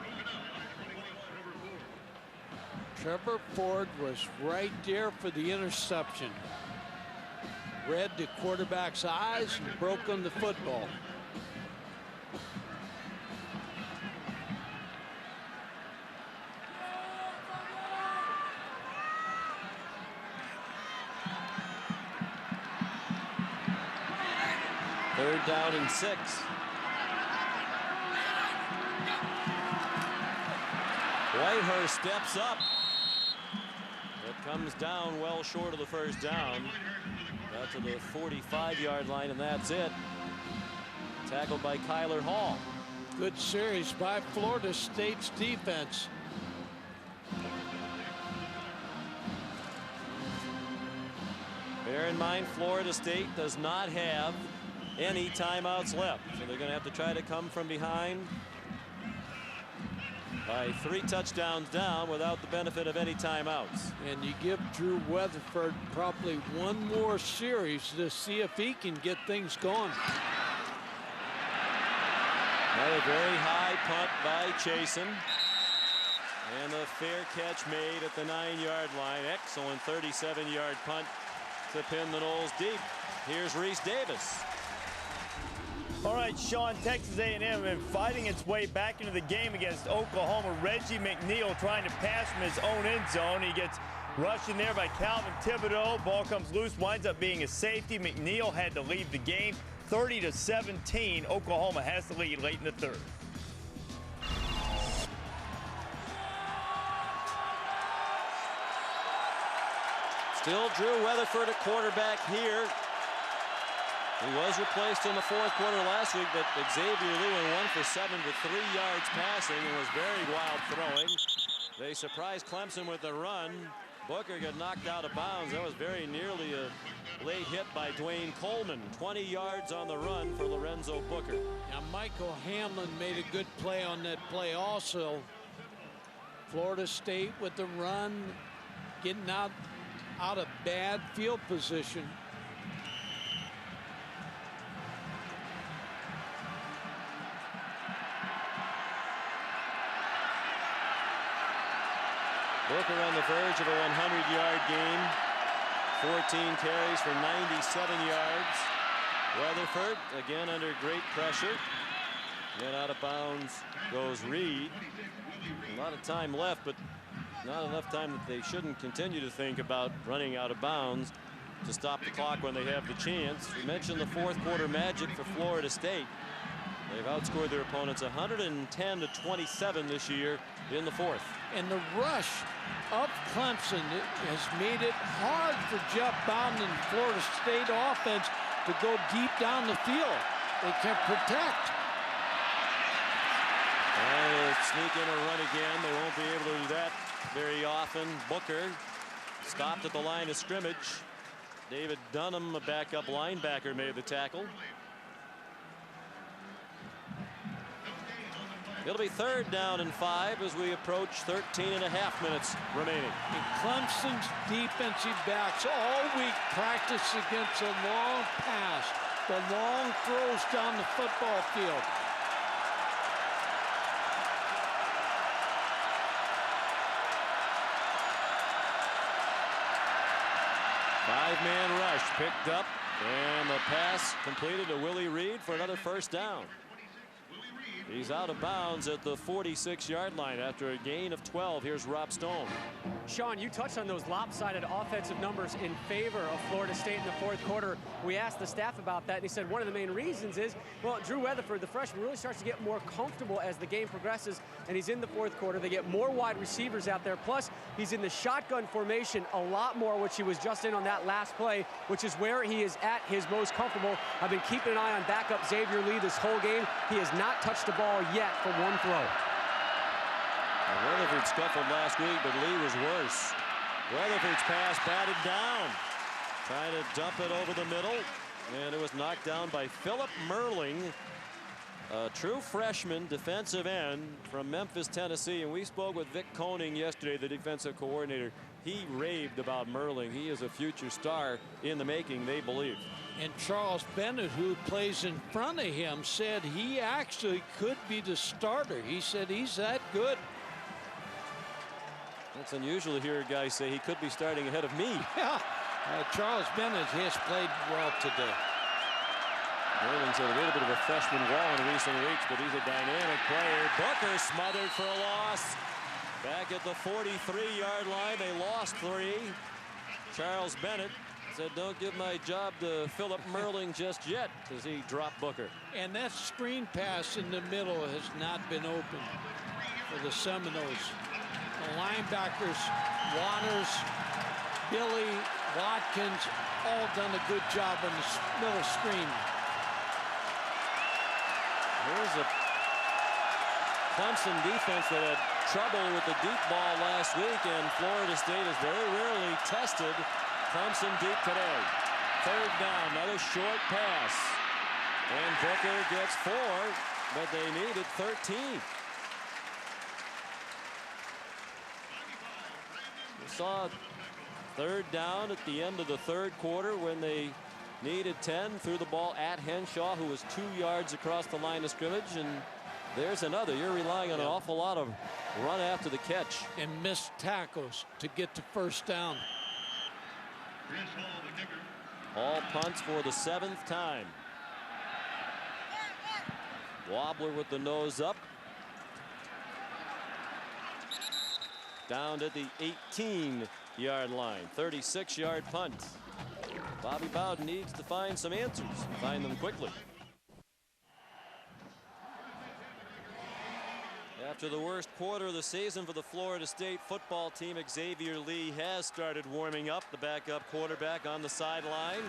Trevor Ford was right there for the interception. Read the quarterback's eyes and broke on the football. Third down and 6. Whitehurst steps up. It comes down well short of the first down. Got to the 45-yard line, and that's it. Tackled by Kyler Hall. Good series by Florida State's defense. Bear in mind, Florida State does not have any timeouts left, so they're going to have to try to come from behind by 3 touchdowns down without the benefit of any timeouts. And you give Drew Weatherford probably one more series to see if he can get things going. Another very high punt by Chasen. And a fair catch made at the 9-yard line. Excellent 37-yard punt to pin the Noles deep. Here's Reese Davis. All right, Sean, Texas A&M has been fighting its way back into the game against Oklahoma. Reggie McNeil trying to pass from his own end zone. He gets rushed in there by Calvin Thibodeau. Ball comes loose, winds up being a safety. McNeil had to leave the game. 30-17, Oklahoma has the lead late in the third. Still Drew Weatherford at quarterback here. He was replaced in the fourth quarter last week, but Xavier Lee went 1 for 7 with 3 yards passing and was very wild throwing. They surprised Clemson with the run. Booker got knocked out of bounds. That was very nearly a late hit by Dwayne Coleman. 20 yards on the run for Lorenzo Booker. Now Michael Hamlin made a good play on that play also. Florida State with the run, getting out of bad field position. Booker on the verge of a 100-yard game. 14 carries for 97 yards. Weatherford again under great pressure. Then out of bounds goes Reed. A lot of time left, but not enough time that they shouldn't continue to think about running out of bounds to stop the clock when they have the chance. We mentioned the fourth quarter magic for Florida State. They've outscored their opponents 110-27 this year in the fourth. And the rush of Clemson has made it hard for Jeff Bowden and Florida State offense to go deep down the field. They can protect. And they'll sneak in a run again. They won't be able to do that very often. Booker stopped at the line of scrimmage. David Dunham, a backup linebacker, made the tackle. It'll be 3rd down and 5 as we approach 13.5 minutes remaining. And Clemson's defensive backs all week practice against a long pass. the long throws down the football field. Five-man rush picked up, and the pass completed to Willie Reed for another first down. He's out of bounds at the 46-yard line after a gain of 12. Here's Rob Stone. Sean, you touched on those lopsided offensive numbers in favor of Florida State in the fourth quarter. We asked the staff about that, and he said one of the main reasons is, well, Drew Weatherford, the freshman, really starts to get more comfortable as the game progresses, and he's in the fourth quarter. They get more wide receivers out there, plus he's in the shotgun formation a lot more, which he was just in on that last play, which is where he is at his most comfortable. I've been keeping an eye on backup Xavier Lee this whole game. He has not touched the ball yet for one throw. Weatherford scuffled last week, but Lee was worse. Weatherford's pass batted down. Trying to dump it over the middle, and it was knocked down by Philip Merling, a true freshman defensive end from Memphis, Tennessee. And we spoke with Vic Koenig yesterday, the defensive coordinator. He raved about Merling. He is a future star in the making, they believe. And Charles Bennett, who plays in front of him, said he actually could be the starter. He said he's that good. It's unusual to hear a guy say he could be starting ahead of me. Yeah, Charles Bennett has played well today. Merling's had a little bit of a freshman wall in recent weeks, but he's a dynamic player. Booker smothered for a loss. Back at the 43-yard line, they lost 3. Charles Bennett said, "Don't give my job to Philip Merling just yet," as he dropped Booker. And that screen pass in the middle has not been open for the Seminoles. The linebackers, Waters, Billy, Watkins, all done a good job on the middle screen. Here's a Clemson defense that had trouble with the deep ball last week, and Florida State has very rarely tested Clemson deep today. Third down, another short pass. And Booker gets 4, but they needed 13. We saw third down at the end of the third quarter when they needed 10. Threw the ball at Henshaw, who was 2 yards across the line of scrimmage, and there's another. You're relying on an awful lot of run after the catch. And missed tackles to get to first down. All punts for the 7th time. Wobbler with the nose up. Down to the 18-yard line. 36-yard punt. Bobby Bowden needs to find some answers. Find them quickly. After the worst quarter of the season for the Florida State football team, Xavier Lee has started warming up. The backup quarterback on the sideline.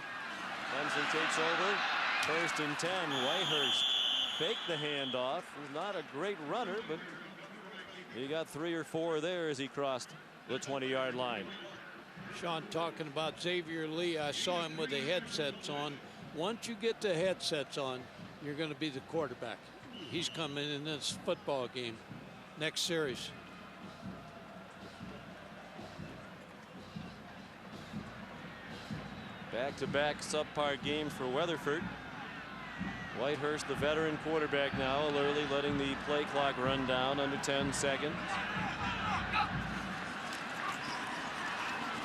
Clemson takes over. 1st and 10. Whitehurst faked the handoff. He's not a great runner, but he got 3 or 4 there as he crossed the 20-yard line. Sean, talking about Xavier Lee, I saw him with the headsets on. Once you get the headsets on, you're going to be the quarterback. He's coming in this football game next series. Back-to-back subpar games for Weatherford. Whitehurst, the veteran quarterback now, early letting the play clock run down under 10 seconds.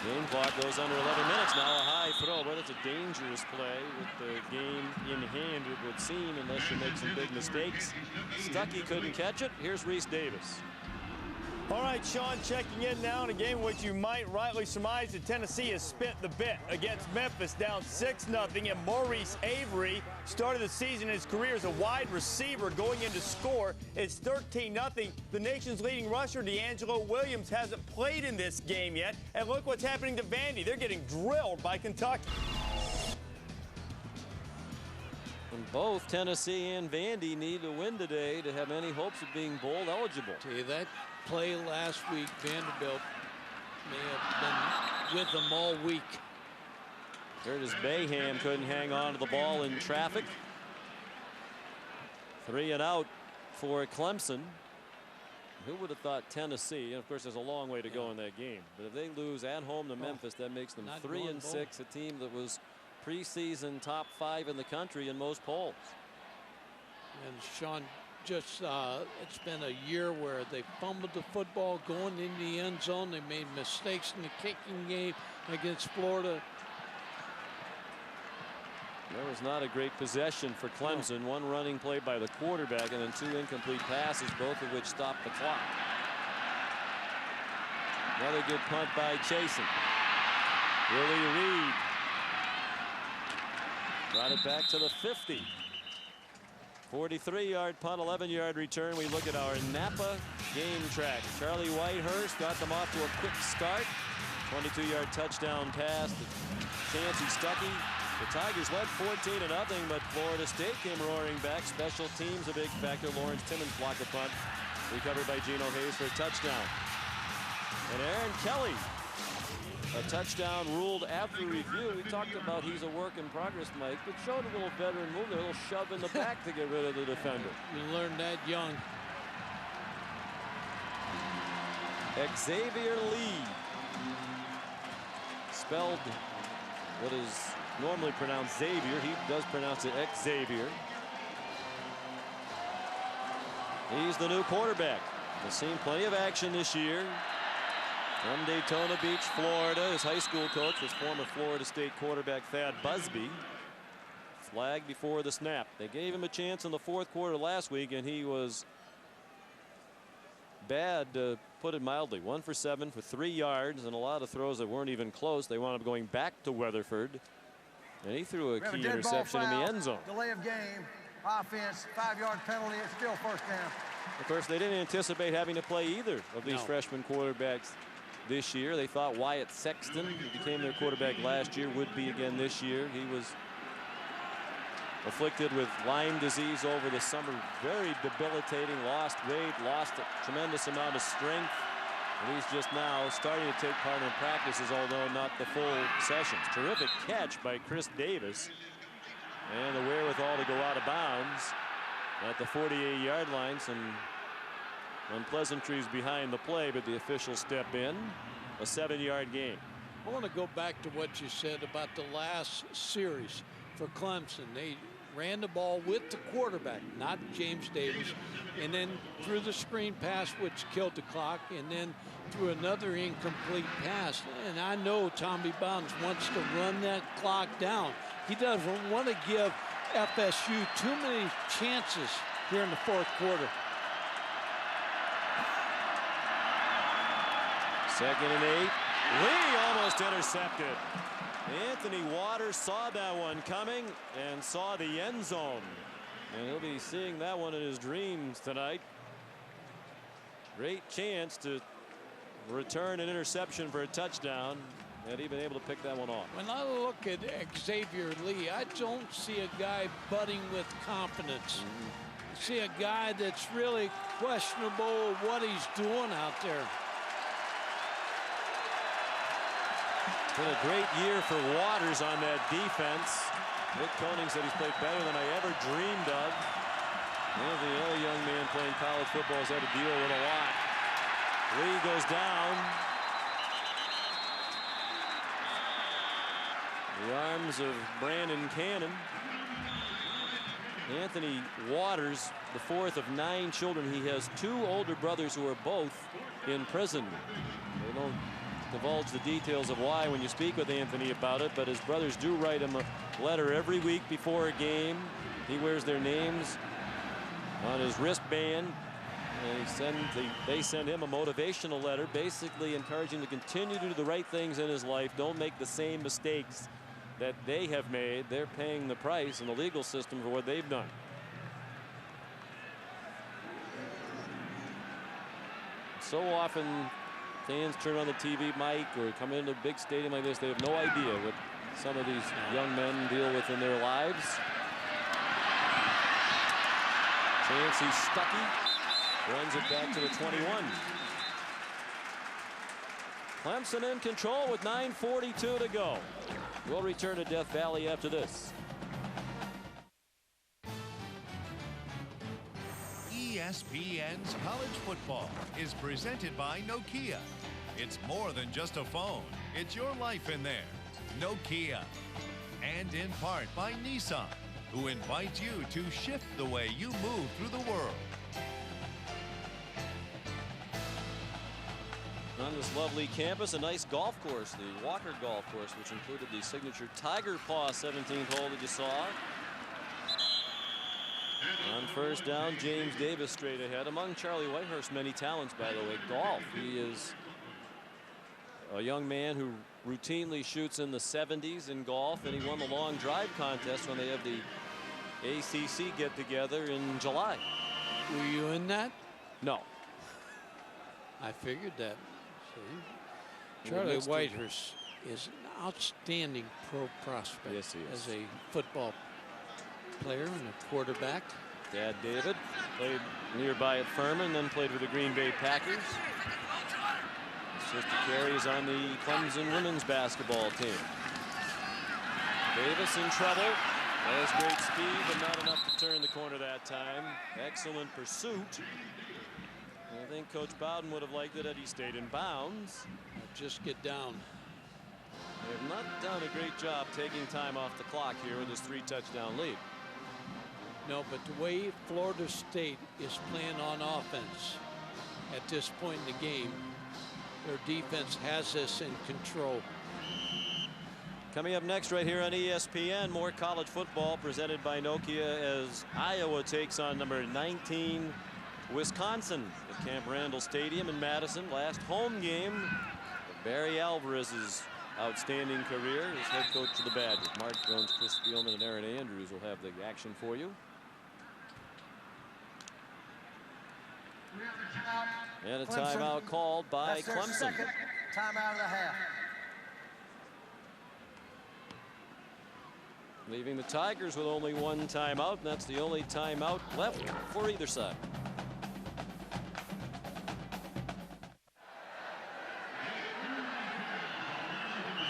Game clock goes under 11 minutes now. A high throw, but it's a dangerous play with the game in hand, it would seem, unless you make some big mistakes. Stuckey couldn't catch it. Here's Reese Davis. All right, Sean, checking in now in a game in which you might rightly surmise that Tennessee has spent the bit against Memphis, down 6-0. And Maurice Avery started the season in his career as a wide receiver going into score. It's 13-0. The nation's leading rusher, D'Angelo Williams, hasn't played in this game yet. And look what's happening to Vandy. They're getting drilled by Kentucky. And both Tennessee and Vandy need to win today to have any hopes of being bowl eligible. Tell you that play last week, Vanderbilt may have been with them all week. Curtis Bayham couldn't hang on to the ball in traffic. 3 and out for Clemson. Who would have thought Tennessee, and of course there's a long way to go in that game, but if they lose at home to Memphis, that makes them 3 and 6, a team that was preseason top 5 in the country in most polls. And Sean, just it's been a year where they fumbled the football going into the end zone. They made mistakes in the kicking game against Florida. That was not a great possession for Clemson. One running play by the quarterback and then 2 incomplete passes, both of which stopped the clock. Another good punt by Chasen. Willie Reed brought it back to the 50. 43-yard punt, 11-yard return. We look at our Napa game track. Charlie Whitehurst got them off to a quick start. 22-yard touchdown pass to Chancey Stuckey. The Tigers led 14-0, but Florida State came roaring back. Special teams a big factor. Lawrence Timmons blocked the punt. Recovered by Geno Hayes for a touchdown. And Aaron Kelly, a touchdown ruled after review. We talked about he's a work in progress, Mike, but showed a little veteran move there, a little shove in the back to get rid of the defender. You learned that young. Xavier Lee, spelled what is normally pronounced Xavier. He does pronounce it Xavier. He's the new quarterback. He's seen plenty of action this year. From Daytona Beach, Florida. His high school coach was former Florida State quarterback Thad Busby. Flag before the snap. They gave him a chance in the 4th quarter last week, and he was bad, to put it mildly. 1 for 7 for 3 yards and a lot of throws that weren't even close. They wound up going back to Weatherford, and he threw a key interception in the end zone. Delay of game, offense, 5-yard penalty. It's still first down. Of course, they didn't anticipate having to play either of these freshman quarterbacks this year. They thought Wyatt Sexton, who became their quarterback last year, would be again this year. He was afflicted with Lyme disease over the summer. Very debilitating. Lost weight, lost a tremendous amount of strength. And he's just now starting to take part in practices, although not the full sessions. Terrific catch by Chris Davis. And the wherewithal to go out of bounds at the 48-yard line. Some unpleasantries behind the play, but the officials step in. A 7-yard gain. I want to go back to what you said about the last series for Clemson. They ran the ball with the quarterback, not James Davis, and then threw the screen pass, which killed the clock, and then threw another incomplete pass. And I know Tommy Bonds wants to run that clock down. He doesn't want to give FSU too many chances here in the 4th quarter. 2nd and 8. Lee almost intercepted. Anthony Waters saw that one coming and saw the end zone. And he'll be seeing that one in his dreams tonight. Great chance to return an interception for a touchdown. Had he been able to pick that one off. When I look at Xavier Lee, I don't see a guy budding with confidence. I see a guy that's really questionable what he's doing out there. It's been a great year for Waters on that defense. Rick Koenig said he's played better than I ever dreamed of. And the other young man playing college football has had to deal with a lot. Lee goes down. The arms of Brandon Cannon. Anthony Waters, the 4th of 9 children. He has 2 older brothers who are both in prison. They don't divulge the details of why when you speak with Anthony about it, but his brothers do write him a letter every week before a game. He wears their names on his wristband, and they send him a motivational letter basically encouraging him to continue to do the right things in his life. Don't make the same mistakes that they have made. They're paying the price in the legal system for what they've done. So often fans turn on the TV, Mike, or come into a big stadium like this. They have no idea what some of these young men deal with in their lives. Chancey Stuckey runs it back to the 21. Clemson in control with 9:42 to go. We'll return to Death Valley after this. ESPN's College Football is presented by Nokia. It's more than just a phone. It's your life in there. Nokia. and in part by Nissan, who invite you to shift the way you move through the world. On this lovely campus, a nice golf course, the Walker Golf Course, which included the signature Tiger Paw 17th hole that you saw. On first down, James Davis straight ahead. Among Charlie Whitehurst's many talents, by the way, golf. He is a young man who routinely shoots in the 70s in golf, and he won the long drive contest when they have the ACC get together in July. Were you in that? No. I figured that. See? Charlie Whitehurst is an outstanding pro prospect. Yes, he is. As a football player and a quarterback. Dad David played nearby at Furman, then played with the Green Bay Packers. Sister Carrie is on the Clemson women's basketball team. Davis in trouble. Has great speed, but not enough to turn the corner that time. Excellent pursuit. I think Coach Bowden would have liked it had he stayed in bounds. Just get down. They have not done a great job taking time off the clock here with this 3-touchdown lead. No, but the way Florida State is playing on offense at this point in the game, their defense has this in control. Coming up next right here on ESPN, more college football presented by Nokia as Iowa takes on number 19 Wisconsin at Camp Randall Stadium in Madison. Last home game of Barry Alvarez's outstanding career as head coach of the Badgers. Mark Jones, Chris Spielman, and Aaron Andrews will have the action for you. And a timeout called by That's their Clemson. second timeout of the half. Leaving the Tigers with only one timeout, and that's the only timeout left for either side.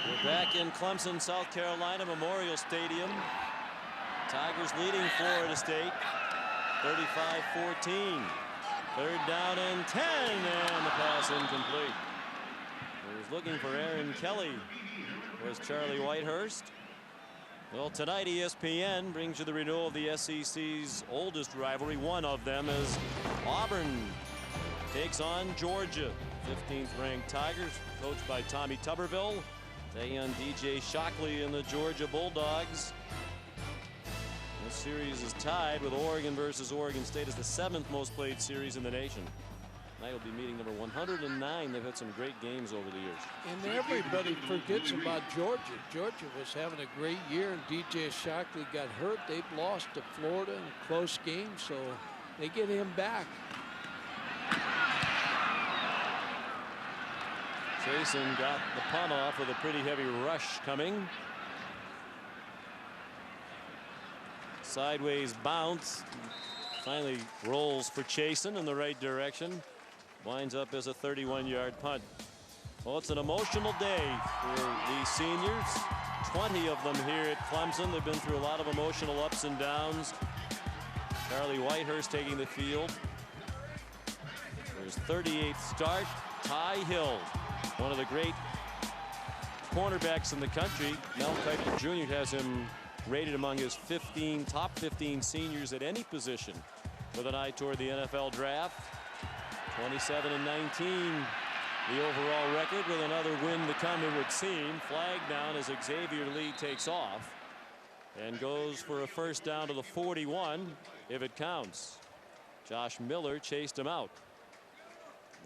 We're back in Clemson, South Carolina, Memorial Stadium. Tigers leading Florida State 35-14. Third down and 10, and the pass incomplete. He was looking for Aaron Kelly. Was Charlie Whitehurst. Well, tonight ESPN brings you the renewal of the SEC's oldest rivalry. One of them as Auburn takes on Georgia. 15th ranked Tigers, coached by Tommy Tuberville, taking on DJ Shockley and the Georgia Bulldogs. This series is tied with Oregon versus Oregon State as the 7th most played series in the nation. Tonight will be meeting number 109. They've had some great games over the years. And everybody forgets about Georgia. Georgia was having a great year, and DJ Shockley got hurt. They've lost to Florida in a close game, so they get him back. Chasen got the punt off with a pretty heavy rush coming. Sideways bounce. Finally rolls for Chasen in the right direction. Winds up as a 31-yard punt. Well, it's an emotional day for the seniors. 20 of them here at Clemson. They've been through a lot of emotional ups and downs. Charlie Whitehurst taking the field. His 38th start. Ty Hill, one of the great cornerbacks in the country. Mel Kiper Jr. has him rated among his top 15 seniors at any position with an eye toward the NFL draft. 27-19 the overall record, with another win to come, it would seem. Flag down as Xavier Lee takes off and goes for a first down to the 41 if it counts. Josh Miller chased him out.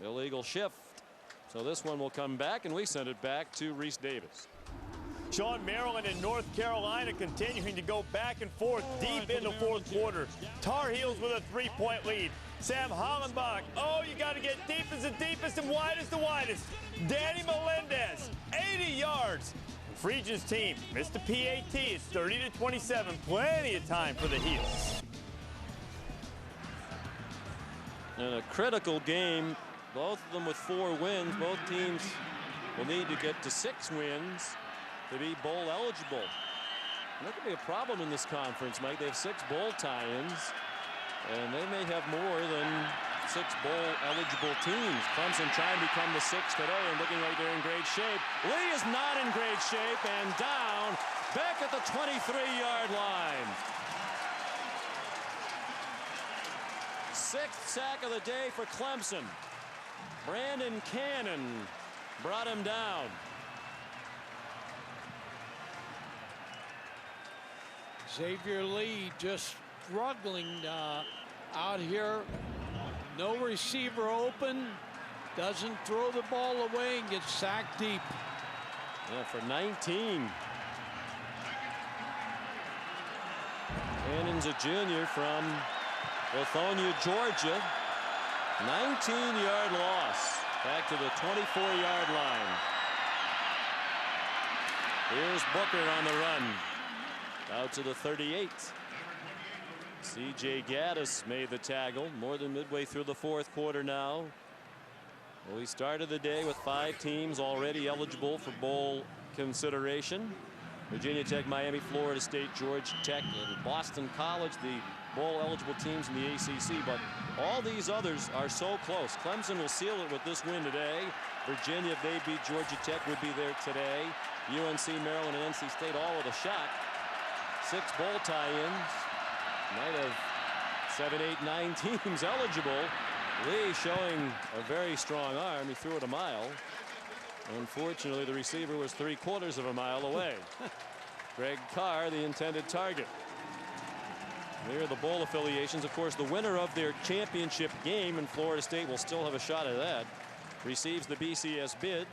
Illegal shift, so this one will come back, and we send it back to Reese Davis. Sean, Maryland and North Carolina continuing to go back and forth deep in the fourth quarter. Tar Heels with a 3-point lead. Sam Hollenbach, oh, you got to get deep as the deepest and widest the widest. Danny Melendez, 80 yards. Regis team missed the PAT. It's 30-27. Plenty of time for the Heels. In a critical game, both of them with 4 wins. Both teams will need to get to 6 wins to be bowl eligible. And that could be a problem in this conference, Mike. They have 6 bowl tie-ins, and they may have more than 6 bowl eligible teams. Clemson trying to become the 6th today and looking like they're in great shape. Lee is not in great shape, and down back at the 23-yard line. 6th sack of the day for Clemson. Brandon Cannon brought him down. Xavier Lee just struggling out here. No receiver open. Doesn't throw the ball away and gets sacked deep. Yeah, for 19. Cannon's a junior from Lithonia, Georgia. 19-yard loss. Back to the 24-yard line. Here's Booker on the run. Out to the 38. C.J. Gaddis made the tackle more than midway through the 4th quarter now. Well, we started the day with 5 teams already eligible for bowl consideration. Virginia Tech, Miami, Florida State, Georgia Tech, and Boston College, the bowl eligible teams in the ACC. But all these others are so close. Clemson will seal it with this win today. Virginia, if they beat Georgia Tech, would be there today. UNC, Maryland, and NC State all with a shot. 6 bowl tie-ins. Might have 7, 8, 9 teams eligible. Lee showing a very strong arm. He threw it a mile. Unfortunately, the receiver was 3/4 of a mile away. Greg Carr, the intended target. There are the bowl affiliations. Of course, the winner of their championship game, in Florida State will still have a shot at that, receives the BCS bid.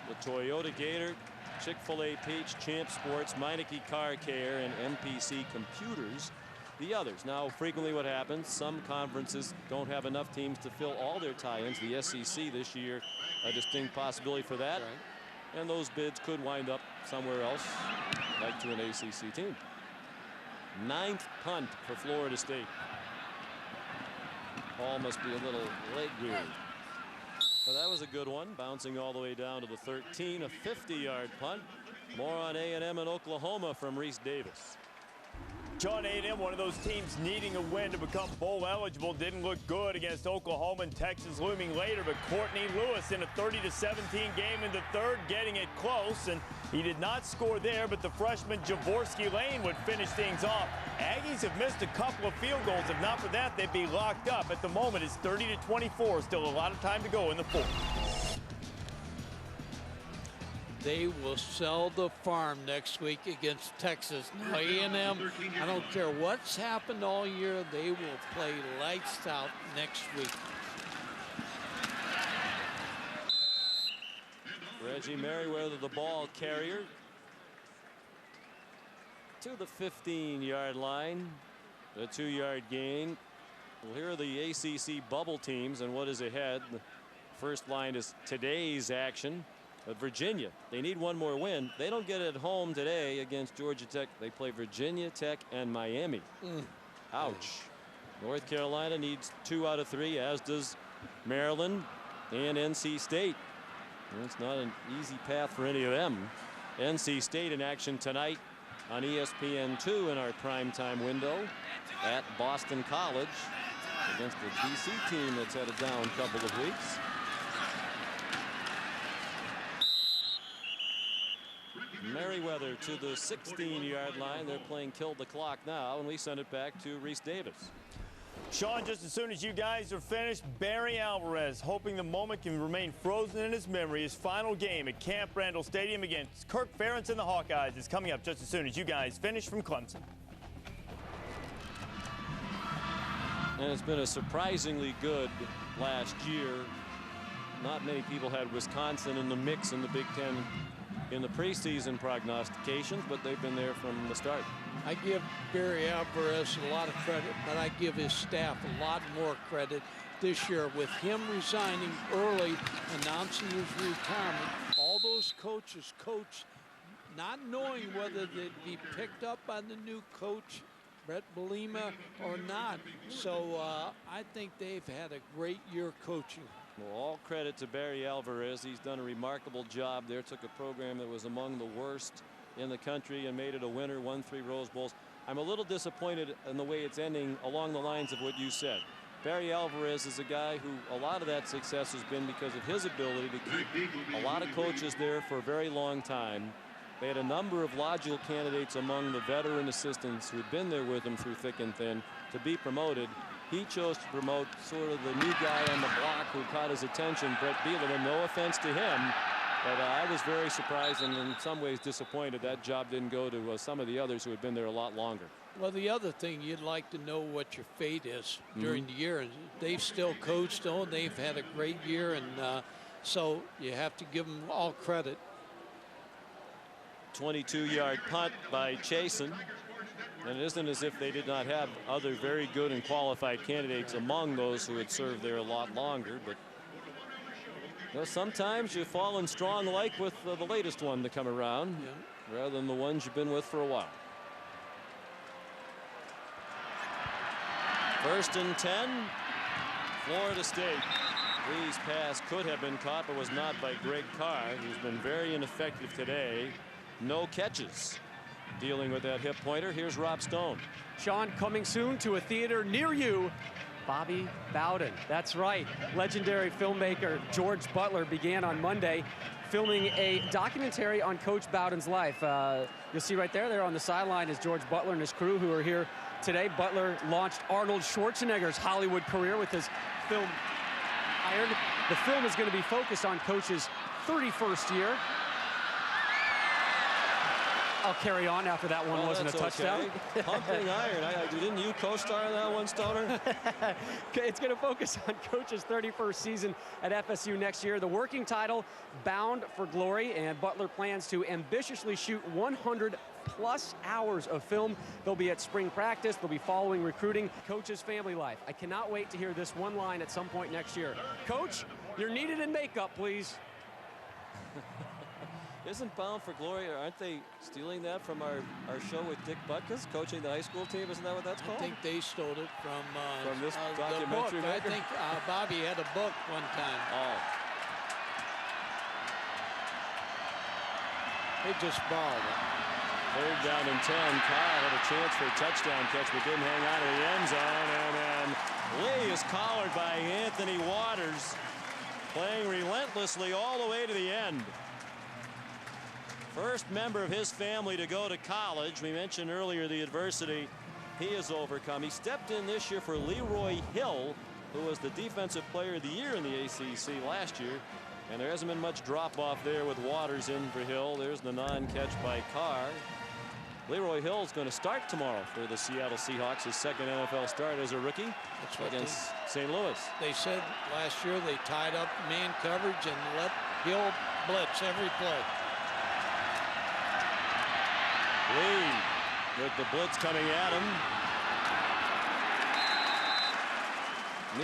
The Toyota Gator, Chick-fil-A Peach, Champ Sports, Meineke Car Care, and MPC Computers. The others. Now, frequently what happens, some conferences don't have enough teams to fill all their tie-ins. The SEC this year, a distinct possibility for that. Right. And those bids could wind up somewhere else, like to an ACC team. 9th punt for Florida State. Ball must be a little leg weird. But that was a good one, bouncing all the way down to the 13, a 50-yard punt. More on A&M and Oklahoma from Reese Davis. John, A&M, one of those teams needing a win to become bowl eligible, didn't look good against Oklahoma, and Texas looming later. But Courtney Lewis in a 30-17 game in the 3rd, getting it close, and he did not score there, but the freshman Javorsky Lane would finish things off. Aggies have missed a couple of field goals. If not for that, they'd be locked up. At the moment, it's 30-24. Still a lot of time to go in the 4th. They will sell the farm next week against Texas. Now, A&M, I don't care what's happened all year, they will play lights out next week. Reggie Merriweather, the ball carrier, to the 15-yard line. A 2-yard gain. Well, here are the ACC bubble teams and what is ahead. The first line is today's action. But Virginia, they need one more win. They don't get it at home today against Georgia Tech. They play Virginia Tech and Miami. Ouch. North Carolina needs 2 out of 3, as does Maryland and NC State. Well, it's not an easy path for any of them. NC State in action tonight on ESPN2 in our primetime window at Boston College against the DC team that's had a down couple of weeks. Merriweather to the 16-yard line. They're playing kill the clock now, and we send it back to Reese Davis. Sean, just as soon as you guys are finished, Barry Alvarez, hoping the moment can remain frozen in his memory. His final game at Camp Randall Stadium against Kirk Ferentz and the Hawkeyes is coming up just as soon as you guys finish from Clemson. And it's been a surprisingly good last year. Not many people had Wisconsin in the mix in the Big Ten in the preseason prognostications, but they've been there from the start. I give Barry Alvarez a lot of credit, but I give his staff a lot more credit this year. With him resigning early, announcing his retirement, all those coaches coach not knowing whether they'd be picked up by the new coach, Brett Bielema, or not. So I think they've had a great year coaching. Well, all credit to Barry Alvarez. He's done a remarkable job there. Took a program that was among the worst in the country and made it a winner, won 3 Rose Bowls. I'm a little disappointed in the way it's ending along the lines of what you said. Barry Alvarez is a guy who a lot of that success has been because of his ability to keep a lot of coaches there for a very long time They had a number of logical candidates among the veteran assistants who'd been there with him through thick and thin to be promoted. He chose to promote sort of the new guy on the block who caught his attention, Brett Bielema. No offense to him, but I was very surprised and in some ways disappointed that job didn't go to some of the others who had been there a lot longer. Well, the other thing, you'd like to know what your fate is during the year. They've still coached, though. They've had a great year, and so you have to give them all credit. 22-yard punt by Chasen. And it isn't as if they did not have other very good and qualified candidates among those who had served there a lot longer. But you know, sometimes you fall in strong like with the latest one to come around rather than the ones you've been with for a while. 1st and 10, Florida State. Lee's pass could have been caught but was not by Greg Carr, who's been very ineffective today. No catches. Dealing with that hip pointer. Here's Rob Stone. Sean, coming soon to a theater near you, Bobby Bowden. That's right. Legendary filmmaker George Butler began on Monday filming a documentary on Coach Bowden's life. You'll see right there on the sideline is George Butler and his crew who are here today. Butler launched Arnold Schwarzenegger's Hollywood career with his film Iron. The film is going to be focused on Coach's 31st year. I'll carry on after that one wasn't a touchdown. Okay. Pumping Iron. Didn't you co-star in that one, Stoner? It's going to focus on Coach's 31st season at FSU next year. The working title, Bound for Glory, and Butler plans to ambitiously shoot 100+ hours of film. They'll be at spring practice. They'll be following recruiting. Coach's family life. I cannot wait to hear this one line at some point next year. Coach, you're needed in makeup, please. Isn't Bound for Glory, aren't they stealing that from our show with Dick Butkus, coaching the high school team? Isn't that what that's called? I think they stole it from this the documentary book. I maker? think Bobby had a book one time. Oh. They just borrowed it. 3rd down and 10. Kyle had a chance for a touchdown catch, but didn't hang on to the end zone. And then Lee is collared by Anthony Waters, playing relentlessly all the way to the end. First member of his family to go to college. We mentioned earlier the adversity he has overcome. He stepped in this year for Leroy Hill, who was the Defensive Player of the Year in the ACC last year. And there hasn't been much drop-off there with Waters in for Hill. There's the non-catch by Carr. Leroy Hill is going to start tomorrow for the Seattle Seahawks, his 2nd NFL start as a rookie against St. Louis. They said last year they tied up man coverage and let Hill blitz every play. Lee with the blitz coming at him.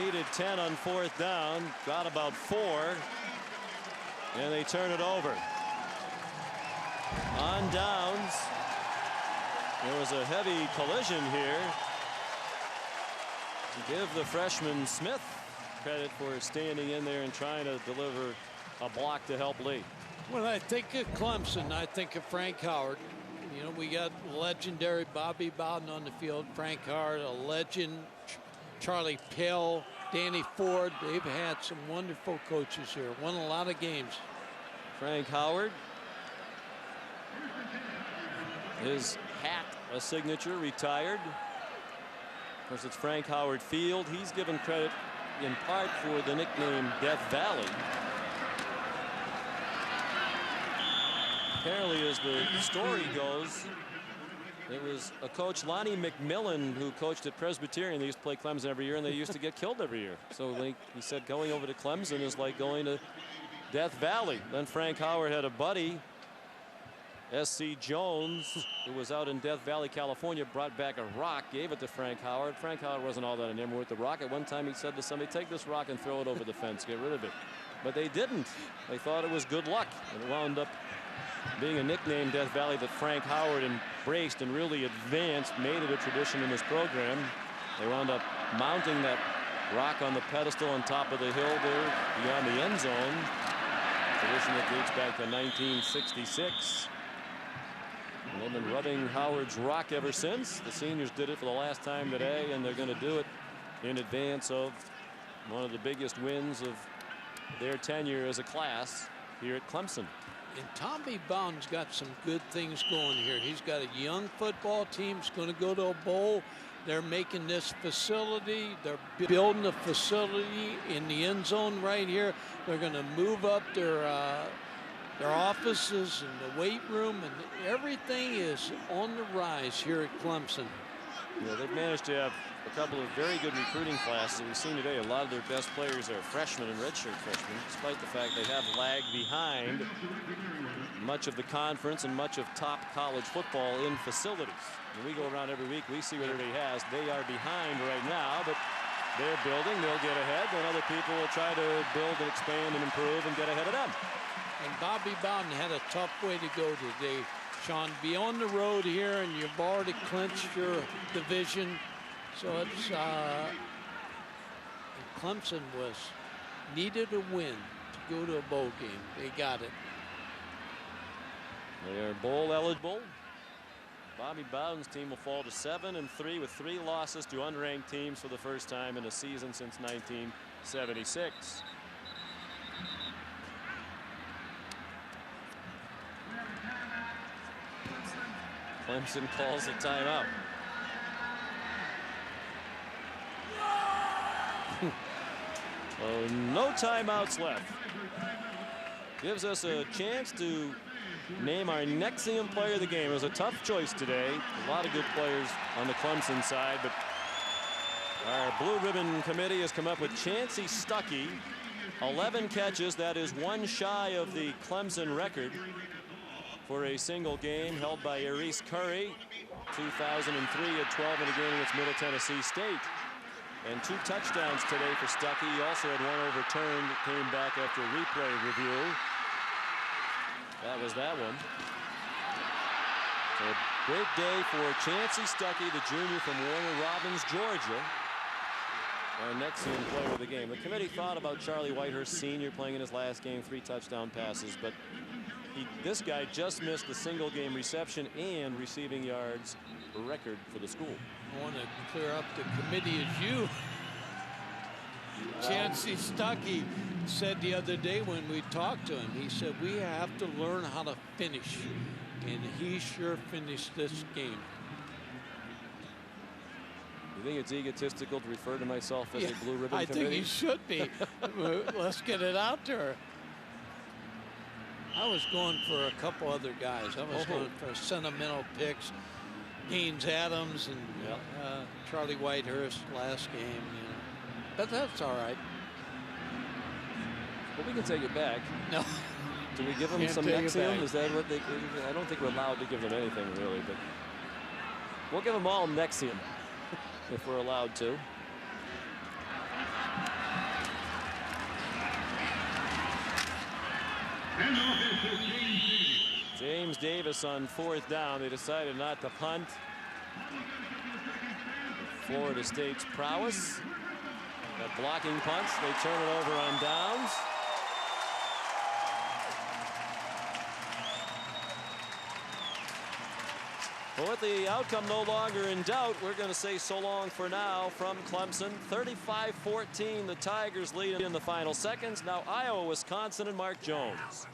Needed 10 on 4th down. Got about 4. And they turn it over. On downs. There was a heavy collision here. To give the freshman Smith credit for standing in there and trying to deliver a block to help Lee. When I think of Clemson, I think of Frank Howard. You know, we got legendary Bobby Bowden on the field, Frank Howard, a legend, Charlie Pell, Danny Ford. They've had some wonderful coaches here, won a lot of games. Frank Howard, his hat a signature, retired. Of course, it's Frank Howard Field. He's given credit in part for the nickname Death Valley. Apparently, as the story goes, it was a coach, Lonnie McMillan, who coached at Presbyterian. They used to play Clemson every year, and they used to get killed every year. So he said going over to Clemson is like going to Death Valley. Then Frank Howard had a buddy, S.C. Jones, who was out in Death Valley, California, brought back a rock, gave it to Frank Howard. Frank Howard wasn't all that enamored with the rock. At one time, he said to somebody, take this rock and throw it over the fence, get rid of it. But they didn't. They thought it was good luck, and it wound up being a nickname, Death Valley, that Frank Howard embraced and really advanced, made it a tradition in his program. They wound up mounting that rock on the pedestal on top of the hill there beyond the end zone. A tradition that dates back to 1966. And they've been rubbing Howard's rock ever since. The seniors did it for the last time today, and they're going to do it in advance of one of the biggest wins of their tenure as a class here at Clemson. And Tommy Bowden's got some good things going here. He's got a young football team. He's going to go to a bowl. They're making this facility. They're building a facility in the end zone right here. They're going to move up their offices and the weight room, and everything is on the rise here at Clemson. Yeah, they've managed to have a couple of very good recruiting classes. We've seen today a lot of their best players are freshmen and redshirt freshmen, despite the fact they have lagged behind much of the conference and much of top college football in facilities. When we go around every week, we see what everybody has. They are behind right now, but they're building. They'll get ahead. Then other people will try to build and expand and improve and get ahead of them. And Bobby Bowden had a tough way to go today, Sean. Be on the road here, and you've already clinched your division. So it's Clemson needed a win to go to a bowl game. They got it. They are bowl eligible. Bobby Bowden's team will fall to 7-3 with 3 losses to unranked teams for the first time in a season since 1976. Clemson calls a timeout. Oh, no timeouts left. Gives us a chance to name our Nexium player of the game. It was a tough choice today. A lot of good players on the Clemson side, but our blue ribbon committee has come up with Chancey Stuckey. 11 catches. That is 1 shy of the Clemson record for a single game held by Eris Curry. 2003 at 12 in a game against Middle Tennessee State. And 2 touchdowns today for Stuckey. He also had 1 overturned that came back after replay review. That was that one. So a great day for Chancey Stuckey, the junior from Warner Robins, Georgia. Our Nexium player of the game. The committee thought about Charlie Whitehurst Sr. playing in his last game, 3 touchdown passes, but this guy just missed the single game reception and receiving yards record for the school. I want to clear up the committee as you. Chancey Stuckey said the other day when we talked to him, he said, we have to learn how to finish. And he sure finished this game. You think it's egotistical to refer to myself as a blue ribbon committee? I think he should be. Let's get it out there. I was going for a couple other guys. I was going for sentimental picks. Gaines Adams and Charlie Whitehurst last game. You know. But that's all right. Well, we can take it back. No. Do we give them some Nexium? Is that what they? I don't think we're allowed to give them anything really, but we'll give them all Nexium if we're allowed to. James Davis on 4th down. They decided not to punt. Florida State's prowess at blocking punts. They turn it over on downs. Well, with the outcome no longer in doubt, we're going to say so long for now from Clemson. 35-14, the Tigers lead in the final seconds. Now Iowa, Wisconsin, and Mark Jones.